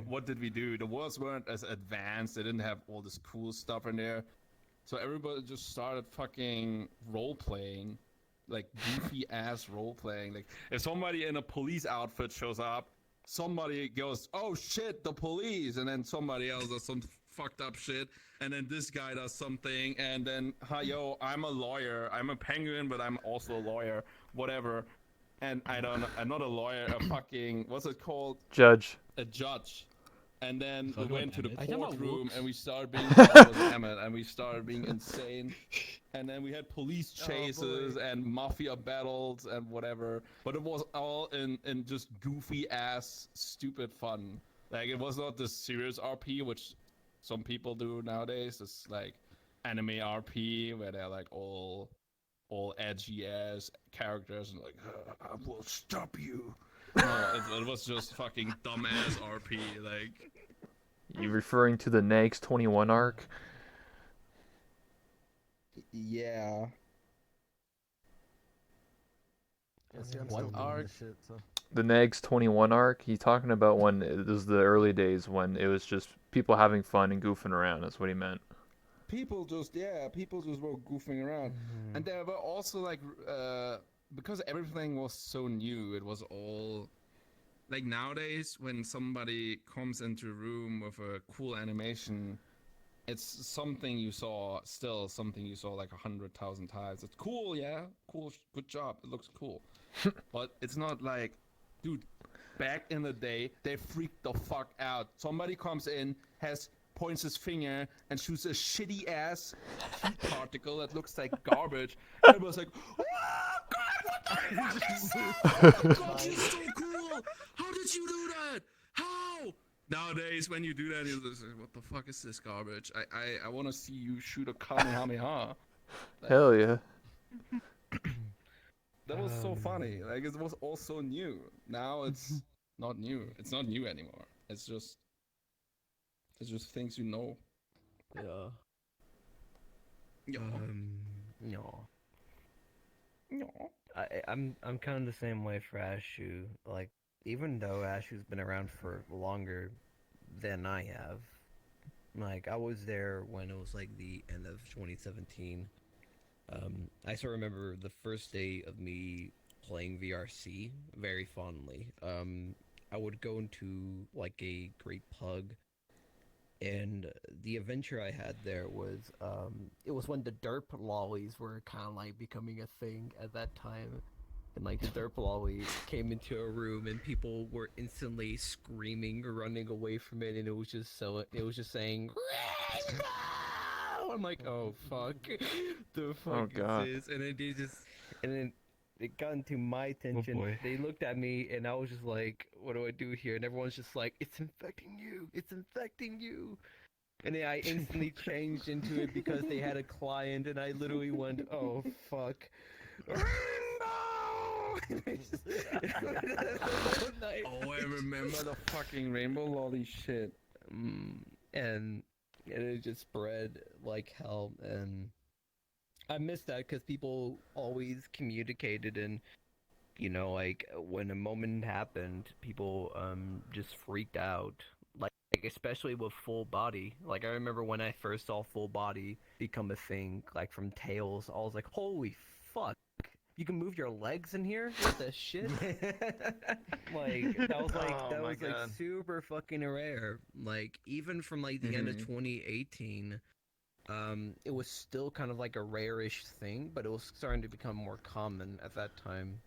what did we do? The worlds weren't as advanced. They didn't have all this cool stuff in there, so everybody just started fucking role playing, like goofy ass role playing. Like if somebody in a police outfit shows up, somebody goes, "Oh shit, the police," and then somebody else does some fucked up shit, and then this guy does something, and then hi yo, I'm a lawyer, I'm a penguin, but I'm also a lawyer, whatever. And I don't know, I'm not a lawyer, a fucking, what's it called? Judge. A judge. And then we Talking went to about the Emmett? Are you talking about courtroom Whoops? and we started being that was Emmett, and we started being insane. And then we had police chases and mafia battles and whatever. But it was all in just goofy ass stupid fun. Like it was not the serious RP, which some people do nowadays. It's like anime RP where they're like all edgy ass characters and like I will stop you. No, it was just fucking dumbass RP. Like You referring to the Nags 21 arc? yeah. Yeah, see, I'm What still doing arc? this shit, so. The Nags 21 arc? He's talking about when it was the early days when it was just people having fun and goofing around. That's what he meant. People just were goofing around, and there were also like because everything was so new, it was all like nowadays when somebody comes into a room with a cool animation, it's something you saw like 100,000 times. It's cool, yeah, cool, good job, it looks cool, but it's not like, dude, back in the day they freaked the fuck out. Somebody comes in, points his finger and shoots a shitty ass heat particle that looks like garbage. And it was like, oh god, what the fuck is that? Oh my god, you're so cool! How did you do that? How? Nowadays, when you do that, you're just like, what the fuck is this garbage? I want to see you shoot a Kamehameha. Hell yeah. That was so funny. Like, it was all so new. Now it's not new. It's not new anymore. It's just things you know. Yeah. Yeah. No. No. I'm kind of the same way for Ashu. Like, even though Ashu's been around for longer than I have, like I was there when it was like the end of 2017. I still remember the first day of me playing VRC very fondly. I would go into like a great pug. And the adventure I had there was, it was when the derp lollies were kind of like becoming a thing at that time. And like the derp lolly came into a room and people were instantly screaming, running away from it, and it was just saying, Rainbow! I'm like, oh fuck, the fuck God. is this? And then it got into my attention. boy. They looked at me, and I was just like, what do I do here? And everyone's just like, it's infecting you! It's infecting you! And then I instantly changed into it because they had a client, and I literally went, oh, fuck. Oh, I remember the fucking rainbow lolly shit. And it just spread like hell, and I miss that because people always communicated, and you know, like when a moment happened, people just freaked out. Like especially with full body. Like I remember when I first saw full body become a thing, like from Tails, I was like, holy fuck. You can move your legs in here? What the shit? Like that was like Oh that my was like God. super fucking rare. Like even from like the end of 2018, it was still kind of like a rare-ish thing, but it was starting to become more common at that time.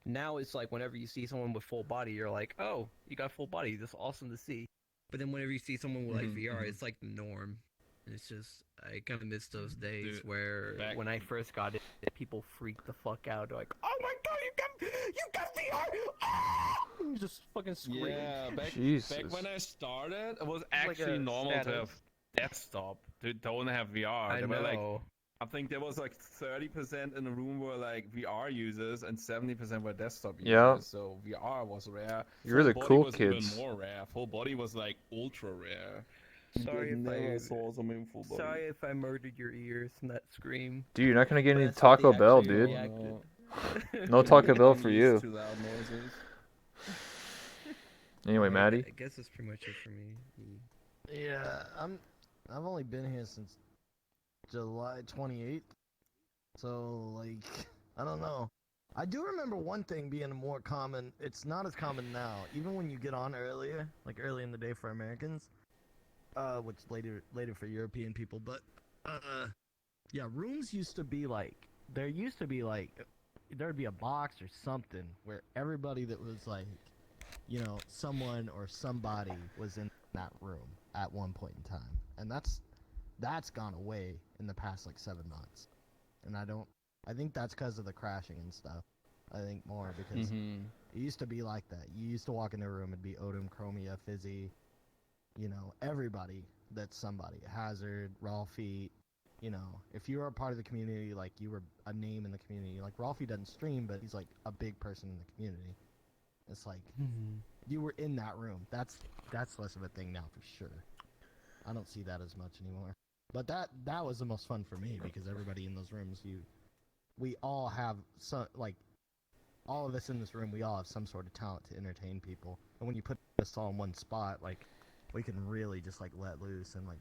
Now it's like whenever you see someone with full body, you're like, oh, you got full body. That's awesome to see. But then whenever you see someone with like VR, it's like the norm. And it's just, I kind of miss those days Dude, where back- when I first got it, people freaked the fuck out. They're like, oh my god, you got VR! Ah! And you just fucking scream. Yeah, back Jesus. when I started, it was like actually a normal to status. have desktop. To don't have VR. I There were like, know. I think there was like 30% in the room were like VR users and 70% were desktop users. Yeah. So VR was rare. You're the Full body cool was kids. even more rare. Full body was like ultra rare. Sorry if I saw someone full body. Sorry if I murdered your ears from that scream. Dude, you're not gonna get But any that's what they Taco Bell, actually dude. reacted. No Taco Bell I'm for used you. to loud noises. Anyway, Maddie. I guess that's pretty much it for me. Yeah, I've only been here since July 28th. So like, I don't know. I do remember one thing being more common. It's not as common now. Even when you get on earlier, like early in the day for Americans, which later for European people, but yeah, rooms used to be like there'd be a box or something where everybody that was like, someone or somebody was in that room at one point in time, and that's gone away in the past like 7 months, and I think that's because of the crashing and stuff. I think more because it used to be like that. You used to walk in a room, it'd be Odom, Chromia, Fizzy, everybody that's somebody. Hazard, Ralphie, if you were a part of the community, like you were a name in the community. Like Ralphie doesn't stream, but he's like a big person in the community. It's like you were in that room. That's less of a thing now for sure. I don't see that as much anymore. But that was the most fun for me because everybody in those rooms, we all have some, like, all of us in this room, we all have some sort of talent to entertain people. And when you put us all in one spot, like, we can really just like let loose and like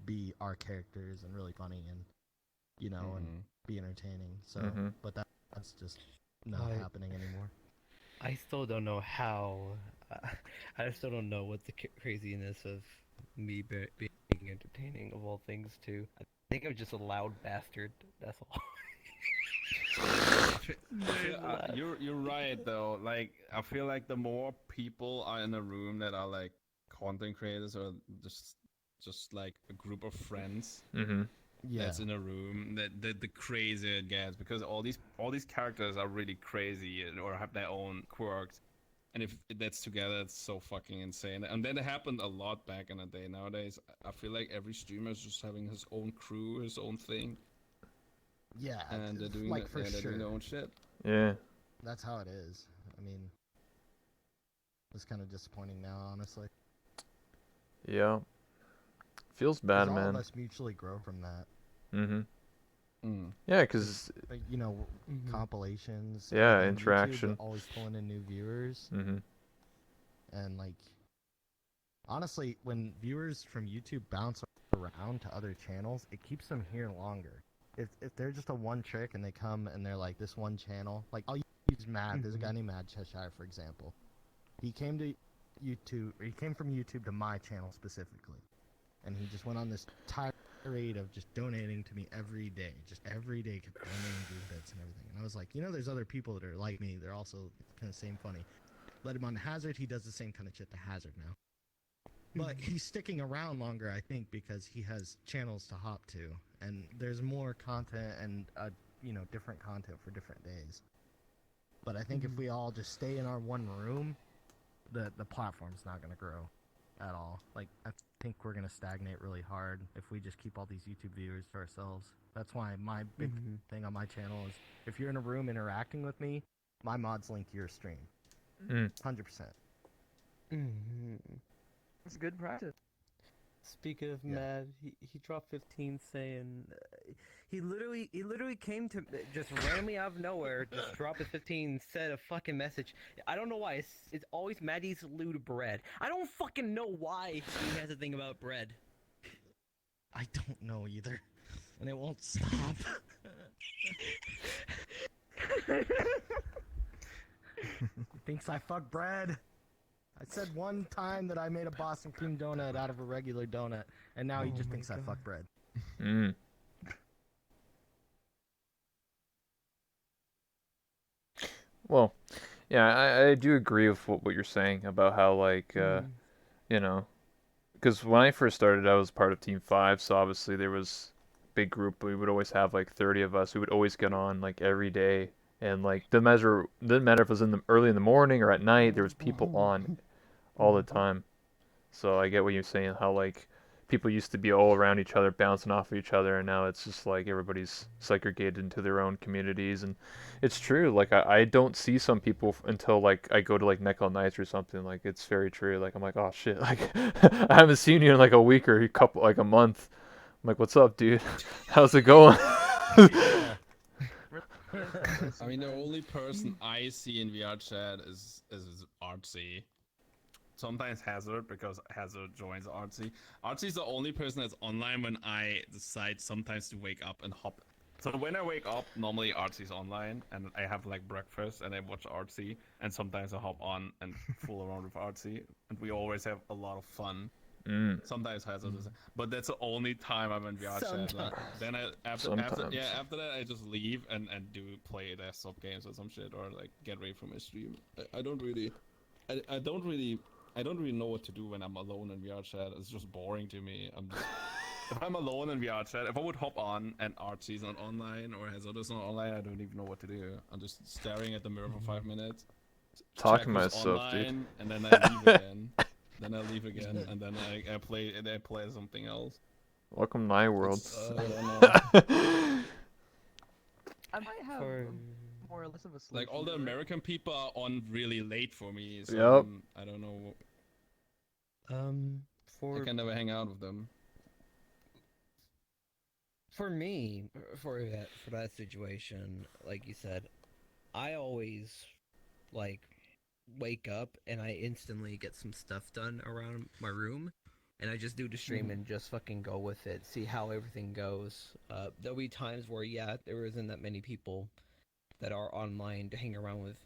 be our characters and really funny and and be entertaining. So, but that's just not happening anymore. I still don't know how. I still don't know what the craziness of me being entertaining of all things too. I think I'm just a loud bastard. That's all. You're right though. Like I feel like the more people are in a room that are like content creators or just like a group of friends that's in a room, that the crazier it gets, because all these characters are really crazy or have their own quirks, and if that's together, it's so fucking insane. And that happened a lot back in the day. Nowadays, I feel like every streamer is just having his own crew, his own thing. Yeah, and they're doing like for they're sure. doing their own shit. Yeah. That's how it is. I mean, it's kind of disappointing now, honestly. Yeah. Feels bad, all man. All of us mutually grow from that. Yeah, because compilations. Yeah, interaction. YouTube, always pulling in new viewers. And like, honestly, when viewers from YouTube bounce around to other channels, it keeps them here longer. If they're just a one trick and they come and they're like this one channel, like I'll use Matt. There's a guy named Matt Cheshire, for example. He came to YouTube. He came from YouTube to my channel specifically, and he just went on this tirade of just donating to me every day. Just every day, kept donating good bits and everything. And I was like, there's other people that are like me. They're also kind of same funny. Let him on Hazard. He does the same kind of shit to Hazard now. But he's sticking around longer, I think, because he has channels to hop to, and there's more content and different content for different days. But I think if we all just stay in our one room, the platform's not going to grow at all. Like, I think we're going to stagnate really hard if we just keep all these YouTube viewers to ourselves. That's why my big thing on my channel is, if you're in a room interacting with me, my mods link your stream. 100%. It's good practice. Speaking of Mad, he dropped 15 saying he literally came to just randomly out of nowhere, just dropped a 15, said a fucking message. I don't know why. It's always Matty's lewd bread. I don't fucking know why he has a thing about bread. I don't know either, and it won't stop. Thinks I fuck bread. I said one time that I made a Boston cream donut out of a regular donut, and now he just thinks I fuck bread. Well, yeah, I do agree with what you're saying about how, like, because when I first started, I was part of Team 5, so obviously there was a big group. We would always have, like, 30 of us who would always get on, like, every day. And, like, didn't matter if it was early in the morning or at night, there was people on all the time. So I get what you're saying, how, like, people used to be all around each other, bouncing off of each other, and now it's just, like, everybody's segregated into their own communities. And it's true, like, I don't see some people until, like, I go to, like, Nickel Nights or something. Like, it's very true. Like, I'm like, oh, shit, like, I haven't seen you in, like, a week or a month. I'm like, what's up, dude? How's it going? I mean, the only person I see in VR chat is Artsy. Sometimes Hazard, because Hazard joins Artsy. Artsy's the only person that's online when I decide sometimes to wake up and hop. So when I wake up, normally Artsy's online, and I have like breakfast, and I watch Artsy, and sometimes I hop on and fool around with Artsy, and we always have a lot of fun. Mm. Sometimes Hazard is, but that's the only time I'm in VR chat. Like, Sometimes. then after Sometimes. that I just leave and do play desktop games or some shit, or like get ready for my stream. I don't really know what to do when I'm alone in VR chat. It's just boring to me. If I'm alone in VR chat, if I would hop on and Artsy's not online or Hazord is not online, I don't even know what to do. I'm just staring at the mirror for 5 minutes. Talking check who's myself, dude. online, and then I leave again. Then I leave again, and then I play something else. Welcome to my world. I don't know. I might have more or less of a solution. Like all the to it. American people are on really late for me, so Yep. I don't know. For I can never hang out with them. For me, for that situation, like you said, I always like wake up and I instantly get some stuff done around my room, and I just do the stream and just fucking go with it, see how everything goes. There'll be times where there isn't that many people that are online to hang around with.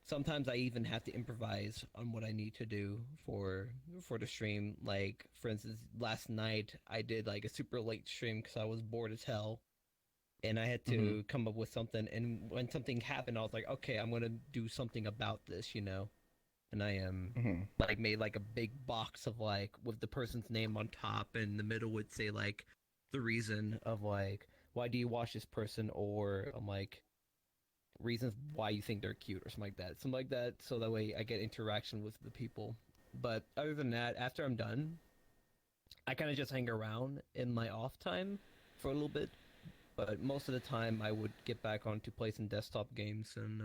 Sometimes I even have to improvise on what I need to do for the stream. Like, for instance, last night I did like a super late stream because I was bored as hell, and I had to come up with something. And when something happened, I was like, okay, I'm gonna do something about this, you know. And I like made like a big box of like with the person's name on top, and in the middle would say like the reason of like why do you watch this person, or I'm like reasons why you think they're cute or something like that, so that way I get interaction with the people. But other than that, after I'm done, I kind of just hang around in my off time for a little bit, but most of the time I would get back on to play some desktop games and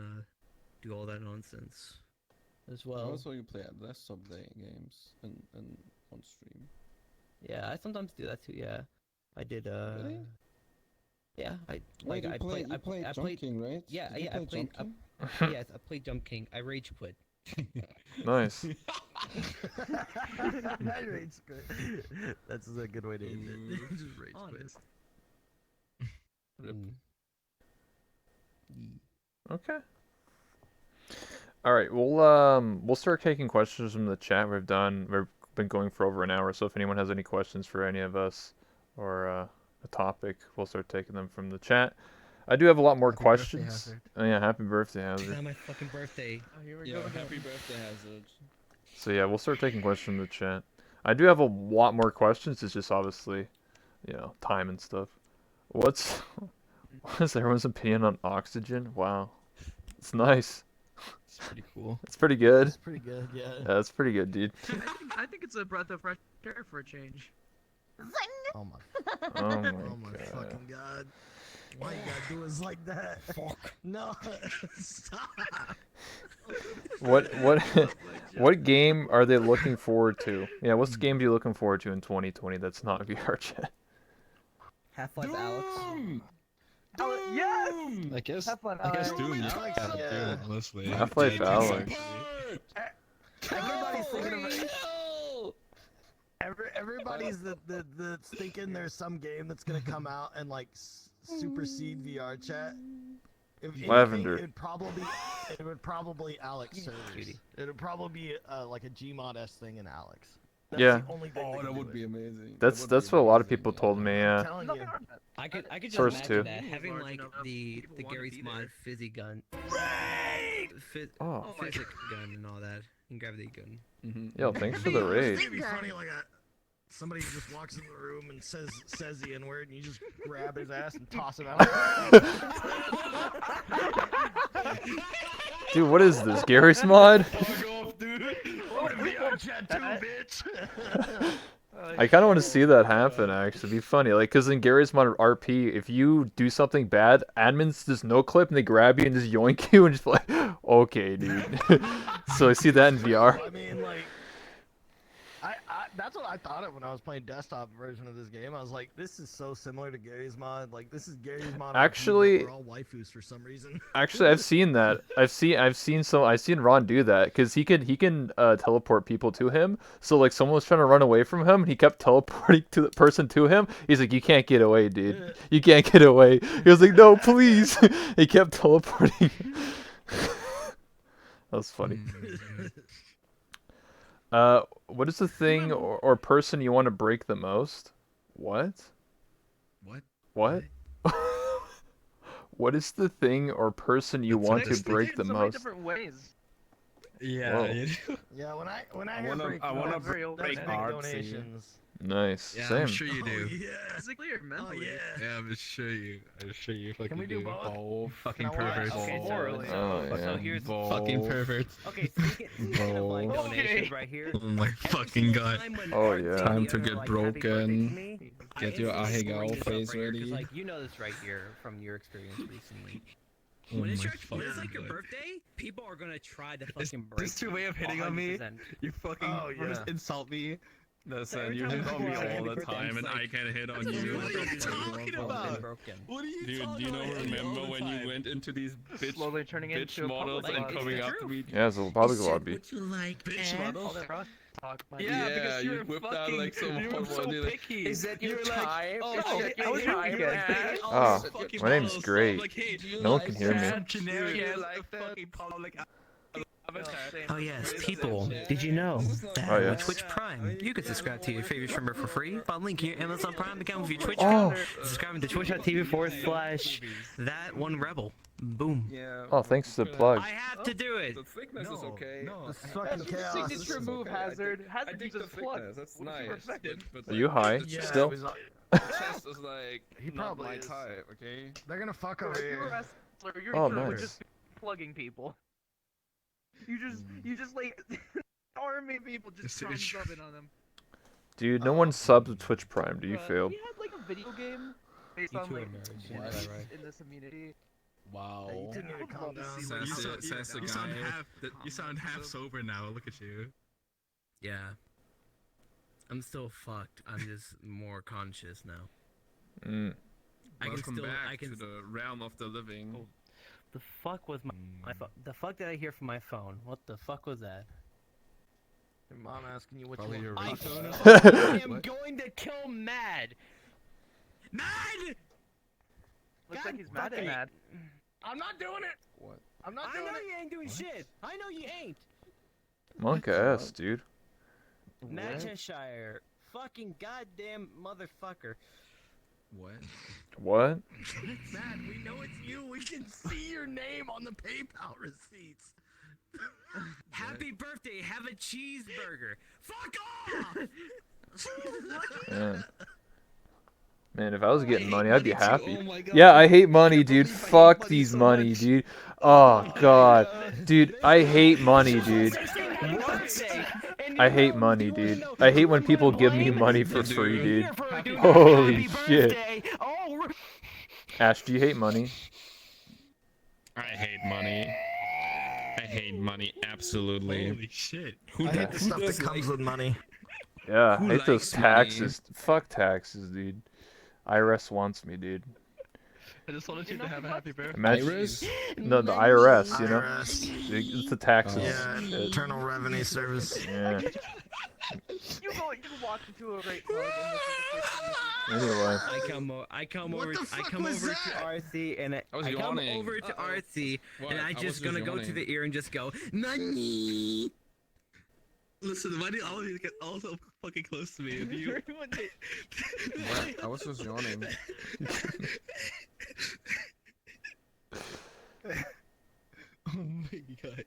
do all that nonsense as well. Also, you play desktop games and on stream. Yeah, I sometimes do that too. Yeah, I did. Really? Yeah, I Wait, like you I played played. Jump King, right? Yeah, Did you yeah, I play played. Jump King? Yes, I played Jump King. I rage quit. Nice. Rage quit. That's a good way to end it. Just rage quit. Rip. Okay. All right. We'll start taking questions from the chat. We've been going for over an hour, so if anyone has any questions for any of us or a topic, we'll start taking them from the chat. I do have a lot more Happy questions. birthday, Hazard. Oh yeah, happy birthday, It's Hazard. not my fucking birthday. Oh, here we Yeah, go again. happy birthday, Hazard. So yeah, we'll start taking questions from the chat. I do have a lot more questions. It's just obviously, time and stuff. What is everyone's opinion on oxygen? Wow, it's nice. It's pretty cool. It's pretty good. It's pretty good, yeah. Yeah, it's pretty good, dude. I think it's a breath of fresh air for a change. Oh my, Oh my oh my god. fucking god. Why you gotta do us like that? Fuck. No, stop. What game are they looking forward to? Yeah, what's the game are you looking forward to in 2020 that's not VR chat? Half-Life Alex. Yes! I guess Half-Life Doom is Alex, kind of yeah. good, honestly. Half-Life Yeah, Alex. Everybody's thinking of it. Everybody's thinking there's some game that's gonna come out and like supersede VR chat. If anything, Lavender. it would probably Alex servers. It would probably be like a Gmod-esque thing in Alex. That's Yeah. the only thing Oh, they that could would do be it. amazing. That's what a lot of people told me. I'm Yeah. telling you. I could just Source imagine two. that having Large like enough, the people wanna Gary's be mod there. fizzy gun, Oh. physic gun and all that, and gravity gun. Yo, thanks for the raid. It'd be funny like somebody just walks in the room and says the N-word, and you just grab his ass and toss him out. Dude, what is this? Gary's mod? I kind of want to see that happen, actually. It'd be funny. Like, because in Gary's mod RP, if you do something bad, admins just no clip and they grab you and just yoink you and just like, okay, dude. So I see that in VR. I mean, like, that's what I thought of when I was playing desktop version of this game. I was like, this is so similar to Gary's mod. Like, this is Gary's mod. Actually- but we're all waifus for some reason. Actually, I've seen that. I've seen Ron do that because he can teleport people to him. So like someone was trying to run away from him, and he kept teleporting to the person to him. He's like, "You can't get away, dude. You can't get away." He was like, "No, please." He kept teleporting. That was funny. What is the thing or person you want to break the most? What? What? What? What is the thing or person you That's want to interesting. break the so many most? different ways. Yeah. Whoa. Yeah, when I I hear wanna- break, I wanna very that's open. big Artsy. donations. Nice. Yeah, Same. I'm sure you do. yeah. Physically or mentally? Yeah, I'm sure you. I'm sure you fucking Can we do do. both? Both. Fucking Can I watch? perverts. Okay, Morally. Oh, so yeah. here's Fucking perverts. okay. Speaking of like Bro. donations Okay. right here. Oh my every fucking single god. time when Oh, Artsy yeah. Time and to the get other, like, happy birthday to broken. me, Get I your instantly bring Ahegao this up face right here, 'cause, ready. like you know this right here from your experience recently. Oh When it's, my when it's like your fucking birthday, people are gonna try to Is fucking break. this your way of hitting on me? 100%. You fucking Oh, first yeah. insult me. Listen, every you time hit we on go me out, all happy the birthday, time, it's and like- I can hit on What you. are you talking about? Broken. What are you Dude, talking do you know about? remember All the when you time. went into these bitch Slowly turning into a models public and life. coming It's up the to me? Yeah, it's a public You said lobby. what you like, Bitch and- models? All that cross talk. by the Yeah, way. because you you're whipped out fucking, like some you're hot so one. You're like, picky. is that your You're like, type? oh, Is okay, that I your was type? really man? picky. all Ah, these fucking my name's models, so I'm Great. like, hey, do you No one like can hear me. that? Generic Yeah, ass like that. fucking public avatar. Same. Oh yes, This people. is- Did you know this is not that Oh, yeah. with Twitch Prime, you can subscribe to your favorite streamer for free by linking your Amazon Prime account with your Twitch Oh. account, subscribing to twitch.tv/that1rebel. Boom. Yeah. Oh, thanks to the plug. I have to do it. The thickness is okay. This is fucking That's your chaos. signature This is move, okay. I Hazard. dig- Hazard I dig uses the plug. thickness. That's What is nice. perfected? But, Are you high Yeah, still? it was, the chest is like He not probably my is. type. Okay. they're gonna fuck over If you're a here. wrestler, you're Oh, sure nice. just plugging people. You just like army people just Yes, it is trying subbing on them. Dude, no one subs with Twitch Prime. Do you feel? We had like a video game based You on two are like nerds, you know genetics that, right? in this immunity. Wow. Yeah, you two need to calm down. Says You the- sound- says the You sound guy. half sober now. Look at you. Yeah. I'm still fucked. I'm just more conscious now. Mm. I can Welcome still, back I can. to the realm of the living. Oh. The fuck was my phone? The fuck did I hear from my phone? What the fuck was that? Your mom asking you what Probably you your want. ringtone or I am What? going to kill Mad. Mad! Looks God like he's mad at fucking- Mad. I'm not doing it. What? I'm not I know doing it. you ain't doing shit. I know you ain't. Monk ass, dude. Manchester, fucking goddamn motherfucker. What? What? Mad, we know it's you. We can see your name on the PayPal receipts. Happy birthday. Have a cheeseburger. Fuck off! Man. Man, if I was getting money, I'd be happy. Oh my god. Yeah, I hate money, can't dude. believe I hate Fuck money these so money, much. dude. Oh god, dude, I hate money, dude. I hate money, dude. I hate when people give me money for free, dude. Holy shit. Ash, do you hate money? I hate money. I hate money absolutely. Holy shit. Who I hate the stuff that comes with money. Yeah, I Who hate those likes money? taxes. Fuck taxes, dude. IRS wants me, dude. I just wanted you to have a happy birthday. Imagine, Iris? no, the IRS, you know? IRS. It's the taxes. Yeah, shit. Internal Revenue Service. Yeah. You walk into a great club and this is the first thing Anyway. I come What over the I fuck come was over that? to RC and I was I come yawning. over to RC What? and I I just was gonna just go to yawning. the ear and just go money. Listen, why do you always get all so fucking close to me? And you... Everyone did- What? I was just yawning. Oh my god.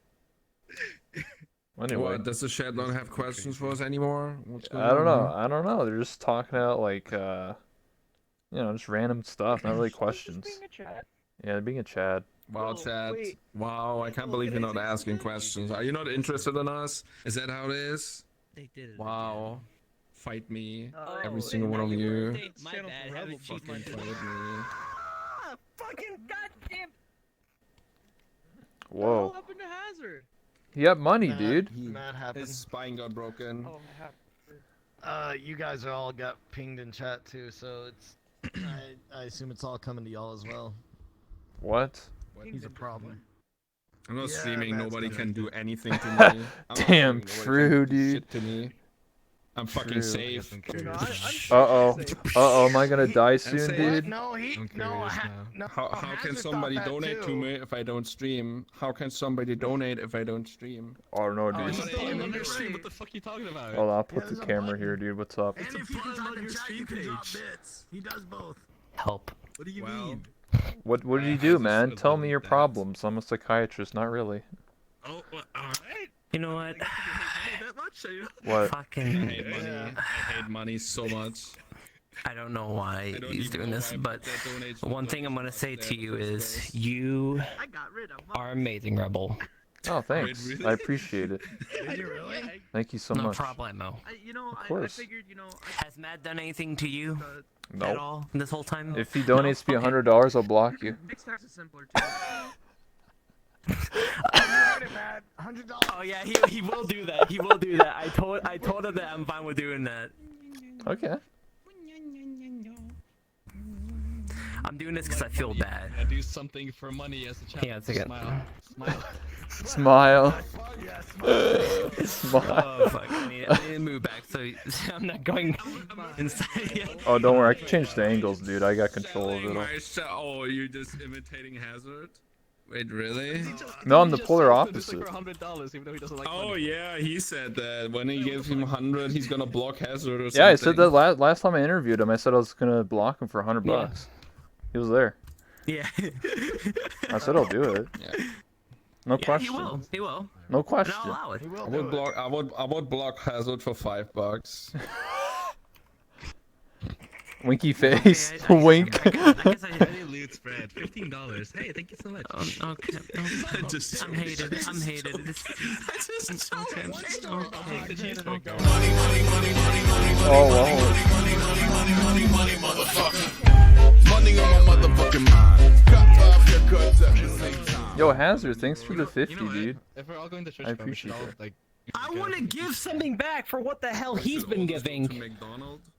Anyway. What? Does the chat not have questions for us anymore? What's going I don't know. on? I don't know. They're just talking about like just random stuff, not really Just questions. being a chat. Yeah, they're being a Chad. Wow, Oh, chat. wait. Wow, I can't believe you're not asking questions. Are you not interested in us? Is that how it is? They did it. Wow. Fight me. Oh, Every single one of happy you. birthday. My Channel bad. for Have a Rebel cheese Fucking fucking burger. fight me. Ah, fucking goddamn. What Whoa. happened to Hazard? You got money, Matt- dude. Matt happened. His spine got broken. Oh, my You guys are all got pinged in chat too, so it's. I assume it's all coming to y'all as well. What? He's a problem. I'm not Yeah, streaming. Matt's Nobody gonna can do do it. anything to me. I'm not Damn streaming, nobody true, can do dude. Shit to me. I'm fucking True. safe. I'm You know, curious now. Uh-oh. safe. Uh-oh, am I gonna die soon, say- dude? No, I'm no, curious now. How can Hazard somebody thought that donate to too. me if I don't stream? How can somebody donate if I don't stream? I don't know, Oh, dude. he's What still on on your the stream? stream. What the fuck are you talking about? Hold on, I'll Yeah, put the there's a camera button. here, dude. What's up? And if you button type on in your chat, you stream can drop page. bits. He does both. Help. What do you Well, mean? What did you I do, just man? would've Tell done me your that. problems. I'm a psychiatrist, not really. Oh, well, alright. You know what? I hate money that much, are you? What? I Fucking. hate money. I hate money so much. I don't know why I don't he's even doing know this, why but that donates one to thing I'm gonna those say there to in you the first is place. you I got rid of are amazing, Rebel. Oh, thanks. really? I appreciate it. Did you really? Thank you so No much. problemo. I course. figured, Has Matt done anything to you at No. all this whole time? If he donates me Okay. $100, I'll block you. Mixed tax is simpler too. You heard it, man. $100. Oh yeah, he will do that. He will do that. I told him that I'm fine with doing that. Okay. I'm doing this because I feel bad. I do something for money as a child. Yeah, it's okay. Smile. Smile. Smile. Yes, Smile. Oh fuck! I need to move back, so I'm not going inside yet. Oh, don't worry. I can change the angles, dude. I got control of it all. Oh, you're just imitating Hazard? Wait, really? No, I'm the polar Just like opposite. for $100, even though he doesn't like Oh money. yeah, he said that when he gives him 100, he's gonna block Hazard or something. Yeah, I said that last time I interviewed him. I said I was gonna block him for $100 bucks. He was there. Yeah. I said I'll do it. Yeah. No Yeah, question. he will. He will. No And question. I'll allow it. he will I do would it. block. I would block Hazard for $5. Winky face. I Wink. guess I Hey, loot spread. $15. Hey, thank you so much. okay. Just I'm hated. I'm hated. This, okay. Okay. Oh, wow. Money on my motherfucking mind. Cut off your cuts at the same time. Yo, Hazard, thanks for the 50, You know what? dude. If we're all going to church, I we should appreciate all, that. like, I go. want to give something back for what the hell he's been To giving. McDonald's.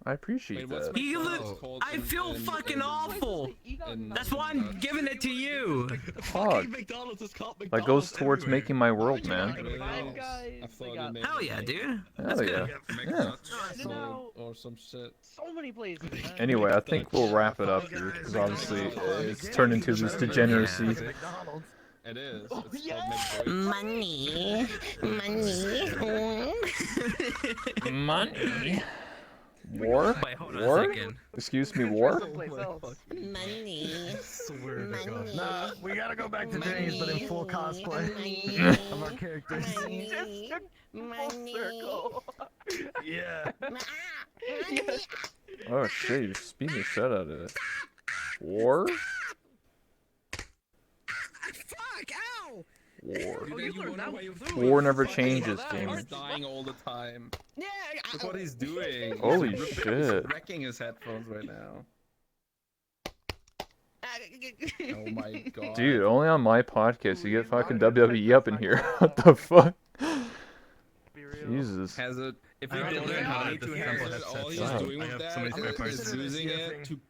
I appreciate Wait, what's that. You McDonald's look. called I in- feel in- fucking in- awful. in- That's why I'm giving it to you. Fuck. McDonald's is called That McDonald's goes towards everywhere. making my world, you man. like Five Guys, I thought they you got- meant Hell yeah, dude. That's Hell good. yeah. McNuts No. or some shit. So many places. man. Anyway, I think we'll wrap it up, dude, because obviously it's turned into this degeneracy. McDonald's. It is. Oh, It's yeah. called Money. Money. War? Wait, hold on a War? second. Excuse me, war? Someplace else. Swear to God. Nah, we gotta go back to James, but in full cosplay of our characters. Full circle. Yeah. Oh shit, you're speeding the shit out of it. War? Fuck! Ow! War. Oh, you learned that one. War never Fucking changes, hell, game. He's dying all the time. Yeah. Look what he's doing. Holy He's shit. wrecking his headphones right now. Oh my god. Dude, only on my podcast you get fucking WWE up in here. What the fuck? Be real. Jesus. Hazard, if I you don't don't know learn how how to to disassemble Hazard, all he's headsets. doing I with have that so many spare is parts. Consider this using your it thing.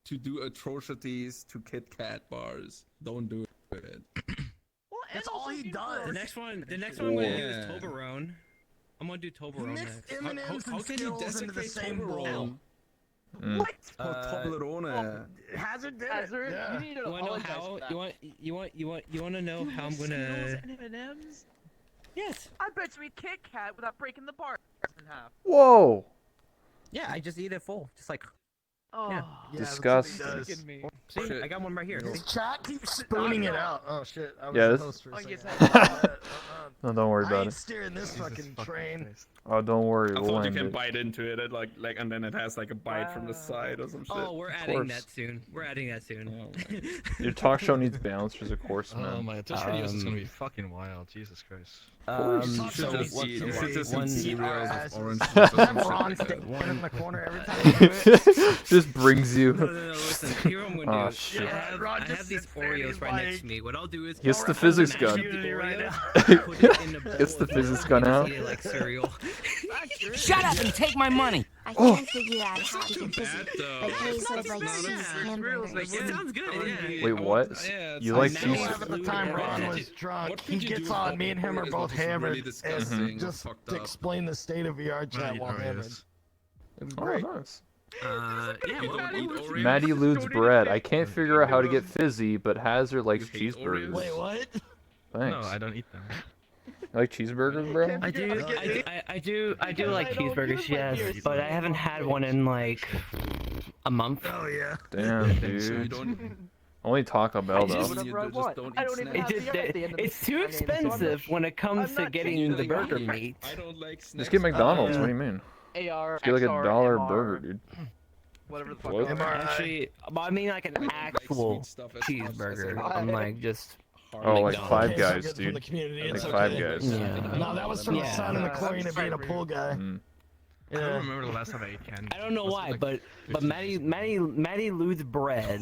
to do atrocities to Kit Kat bars. Don't do it. Well, That's and all also he you does. The next one I'm gonna do is Yeah. Toblerone. I'm gonna do Toblerone Mix next. M&Ms How and can you Skittles into the desecrate same bowl. Toblerone? Mm. What? Toblerone. Hazard did Hazard, it. Yeah. you need to You wanna know apologize how? for that. You wanna know You how I'm have gonna? Skittles and M&Ms? Yes. I bet you eat Kit Kat without breaking the bar in half. Whoa! Yeah, I just eat it full, just like. Oh, Yeah. Disgusting. That's what he does. me. See, Shit. I got one right here. His chat keeps spooning it out. Oh shit! I was Yeah, the this- host for a Oh, yes, second. No, don't worry I about ain't it. steering this fucking train. Oh, don't worry, I we'll thought you end can it. bite into it, and then it has like a bite from the Wow. side or some shit. Oh, we're Of adding course. that soon. We're adding that soon. Oh, Your talk show needs bouncers, of course, Oh man. my, Twitch videos is gonna be fucking wild. Jesus Christ. You should so just what's eat, the you should just eat one- cereals Ass. with orange juice or some Have shit Ron like that. standing in the corner every time you do it. Just brings you. No, listen. Here what I'm gonna Oh, do. shit. I have these Oreos right next to me. What I'll do is Gets the I'll physics mash gun. up the Unity right Oreos, put it in a bowl Gets the of physics water, gun and out. eat it like cereal. accurate. Shut up and take my money. I Oh. can't figure out how to get busy. But Hayes would like cheese hamburgers. It sounds good. Yeah. Wait, what? Yeah, You it's like nice. cheese? Half of the time Ron was drunk, he gets on. Me and him are both hammered, and just to explain the state of VR chat while hammered. It was Oh, great. nice. Yeah. You don't eat Oreos? Matty Ludes bread. I can't figure out how to get fizzy, but Hazard likes You hate cheeseburgers. Oreos? Wait, what? Thanks. No, I don't eat them. You like cheeseburgers, bro? I do like cheeseburgers, yes, but I haven't had one in like a month. Oh yeah. Damn, So you dude. don't. Only Taco Bell, though. You just don't eat snacks. It's too expensive when it comes to getting the burger meat. I don't like snacks. Just get McDonald's. What do you mean? AR, Just get like a XR, $1 MR, burger, dude. Whatever the fuck. What? Actually, I mean like an actual cheeseburger, unlike just. Oh, like McDonald's. Five Okay, Guys, so good from dude. the community, Like it's Five okay. Guys. Yeah. No, that was from the Yeah. sound and the chlorine of being a pool guy. Mm. I don't Yeah. remember the last time I ate candy. I don't know Must why, have but been like Matty Lude's bread.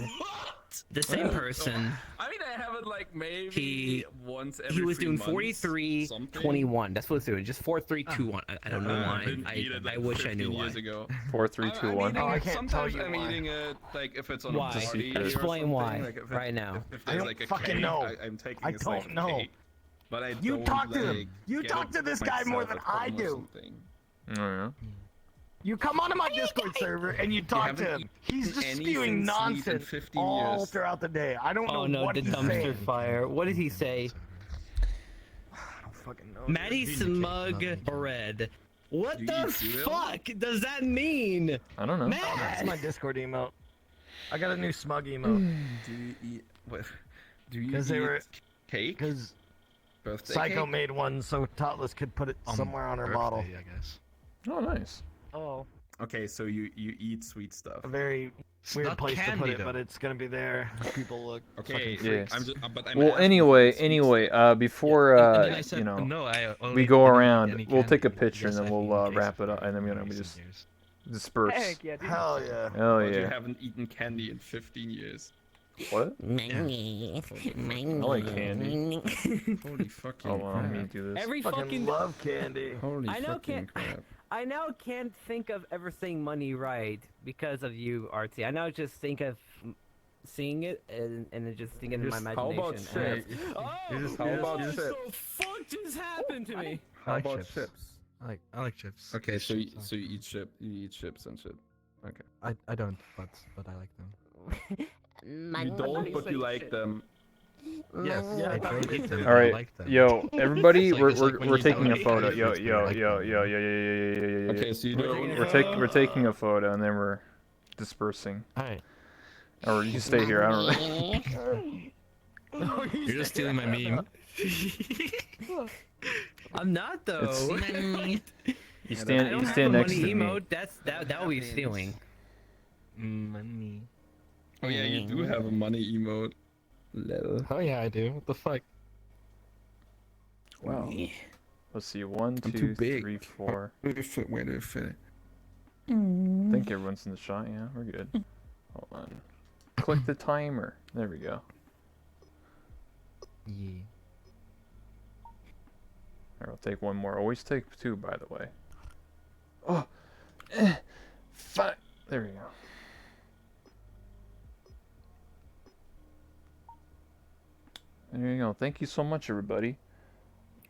The same person. I mean, I have it like maybe He- once every He was 3 doing months, 43, something. 21. That's what it's doing. Just 4, 3, 2, 1. I don't know I why. didn't eat it, like, I wish I knew 15 why. years ago. 4, 3, 2, 1. Oh, I it, can't sometimes tell you I'm why. eating it like if it's on Why? a party or Explain something, why like, if right now. If I there's don't like a fucking cake, know. I'm taking I a slice don't of know. cake, but I You don't, talk to like, him. You get talk it to this guy more myself than at I home or do. something. Oh, yeah. You come onto my Discord server and you talk to haven't him. He's just anything spewing sweet in nonsense 15 all years. throughout the day. I don't know Oh no, what the he's dumpster saying. fire. What did he say? I don't fucking know. Matty dude. Smug Nothing. bread. What You the eat cereal? fuck does that mean? I don't know. Oh, that's my Discord emote. I got a new smug emote. Do you eat what? Do you 'Cause eat they were- cake? Because Birthday Psycho cake? made one so Totless could put it somewhere on her bottle. Birthday, I guess. Oh, nice. Oh. Okay, so you eat sweet stuff. A very It's weird not place to put candy, it, though. but it's gonna be there. People look. Okay, fucking Yeah. freaks. I'm just, but I'm Well, asking anyway, for sweet anyway, stuff. before, And then I said, you know, no, I only we go didn't eat around, any we'll take a candy. picture and Yes, then I've we'll eaten wrap cake it up, and then, you know, in we recent just years. disperse. Heck yeah, dude. Hell yeah. Hell But you yeah. haven't eaten candy in 15 years. What? Money. I like candy. Holy fucking Oh, well, let me crap. do this. Every Fucking fucking. love candy. Holy I know fucking can't. crap. I now can't think of ever saying money right because of you, Artsy. I now just think of seeing it and then just thinking in my Just- how imagination. about and chips? it's- Oh, How about what chips? the fuck just happened to me? How I like about chips. chips? I like chips. Okay, Chips so you, are- so you eat chips and shit. Okay. I don't, but I like them. Money. You don't, but you like them. Yes, I don't eat them. All but I right, like them. yo, everybody, It's like- we're it's like when we're you taking a don't eat photo. fruits, Yo, but you yo, like yo, them. yo, yo, yo, yo, yo, yo, Okay, so you don't. We're taking a photo and then we're dispersing. Alright. Or you can stay here. I don't know. You're just stealing my meme. I'm not though. You I stand don't you have stand a next to money me. emote. That would be stealing. Money. Oh yeah, you do have a money emote. Lol. Oh yeah, I do. What the fuck? Wow. Let's see. 1, I'm 2, too big. 3, 4. Where did it fit? Where did it fit? I think everyone's in the shot. Yeah, we're good. Hold on. Click the timer. There we go. Yeah. Alright, I'll take one more. Always take 2, by the way. Oh, 5. There we go. There you go. Thank you so much, everybody.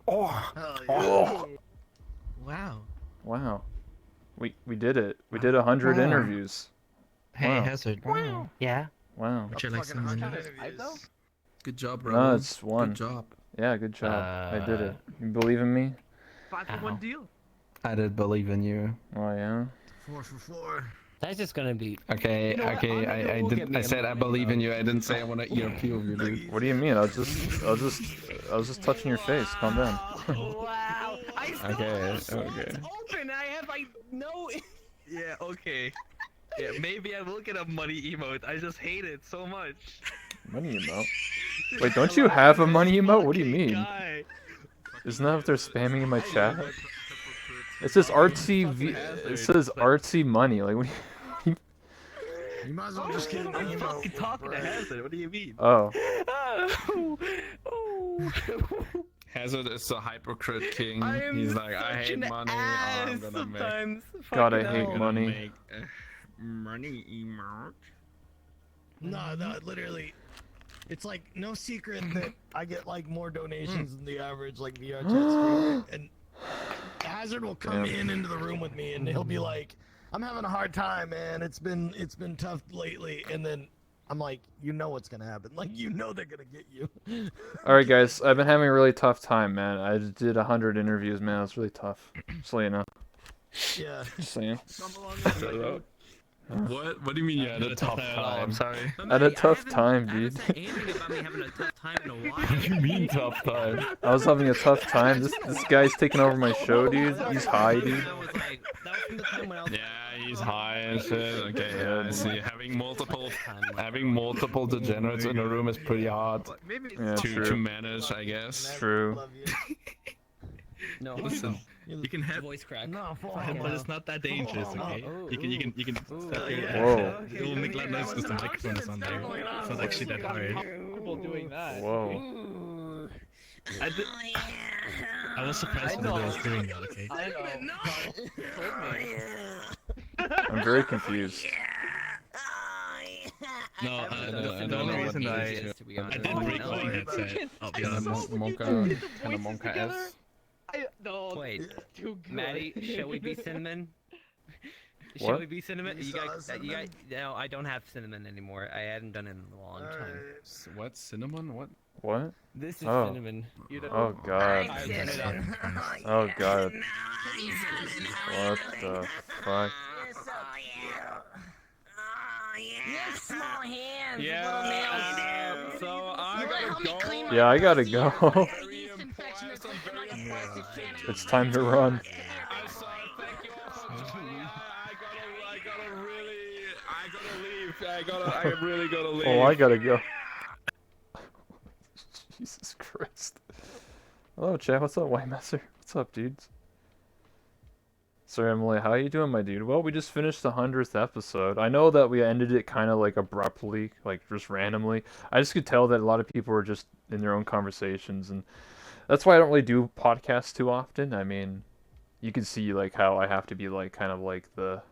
Oh. Oh. Wow. Wow. We did it. We did 100 Wow. interviews. Hey, Wow. Hazard. Wow. Yeah. Wow. Would you like some money? Good job, bro. No, it's 1. Good job. Yeah, good job. I did it. You believe in me? 5-for-1 deal. I did believe in you. Oh, yeah? 4 for 4. That's just gonna be. Okay, You know what? okay. I will get me I a said I money believe in emote. you. I didn't say I want to eat a peel of you, dude. What do you mean? I was just touching your face. Calm down. Wow. I still Okay, have slots okay. open. I no. Yeah, okay. Yeah, maybe I will get a money emote. I just hate it so much. Money emote? Wait, don't you have a money emote? What do you mean? Guy. Isn't that what they're spamming in my chat? It says it says artsy money. Like, what do you... You might as well just get an I'm emote. fucking talking to Right. Hazard. What do you mean? Oh. Oh. Hazard is the hypocrite king. I'm He's like, I such hate an money. ass I'm gonna make, sometimes. God, I Fucking hate hell. money. make money emote. No, literally. It's like no secret that I get like more donations than the average like VR chat streamer, and Hazard will come Damn. into the room with me and he'll be like, "I'm having a hard time, man. It's been tough lately," and then I'm like, "You know what's gonna happen? Like you know they're gonna get you." All right, guys, I've been having a really tough time, man. I just did 100 interviews, man. It's really tough. So you know, Yeah. just saying. What do you mean you had a tough time? I'm sorry. I had a tough time, I dude. haven't said anything about me having a tough time in a while. What do you mean tough time? I was having a tough time. This guy's taking over my show, dude. He's high, dude. I was like, That was from the time when I was. Yeah, he's high and shit. Okay, Yeah, yeah, I see. Having multiple degenerates in a room is pretty hard Maybe it's Yeah, not- true. to manage, I guess. True. Love you. No, Listen, you can have, voice crack. No, fuck but no. it's not that dangerous, okay? Oh, You can. Whoa. It will make loud noise because the microphone is on there. It's not actually that hard. comfortable doing that. Whoa. I was surprised when I was doing that, okay? I know. I'm very confused. No, I the don't know only what reason music I is, to be I honest. didn't break No. my headset, I'll be Kinda honest. monka Voices together? S. No, Wait, too good. Maddie, shall we be cinnamon? What? Shall we be cinnamon? You You saw guys, cinnamon? No, I don't have cinnamon anymore. I hadn't done it in a long time. What? Cinnamon? What? What? This is Oh. cinnamon. You don't Oh god. I turn it up. Oh god. What the fuck? Yeah. So I gotta go. Yeah, I gotta go. Very important. It's time to run. I'm sorry. Thank you all for joining. I really gotta leave. Oh, I gotta go. Jesus Christ. Hello, chat. What's up, White Messer? What's up, dudes? Sorry, Emily. How you doing, my dude? Well, we just finished the 100th episode. I know that we ended it kind of like abruptly, like just randomly. I just could tell that a lot of people were just in their own conversations, and that's why I don't really do podcasts too often. I mean, you can see like how I have to be like kind of like the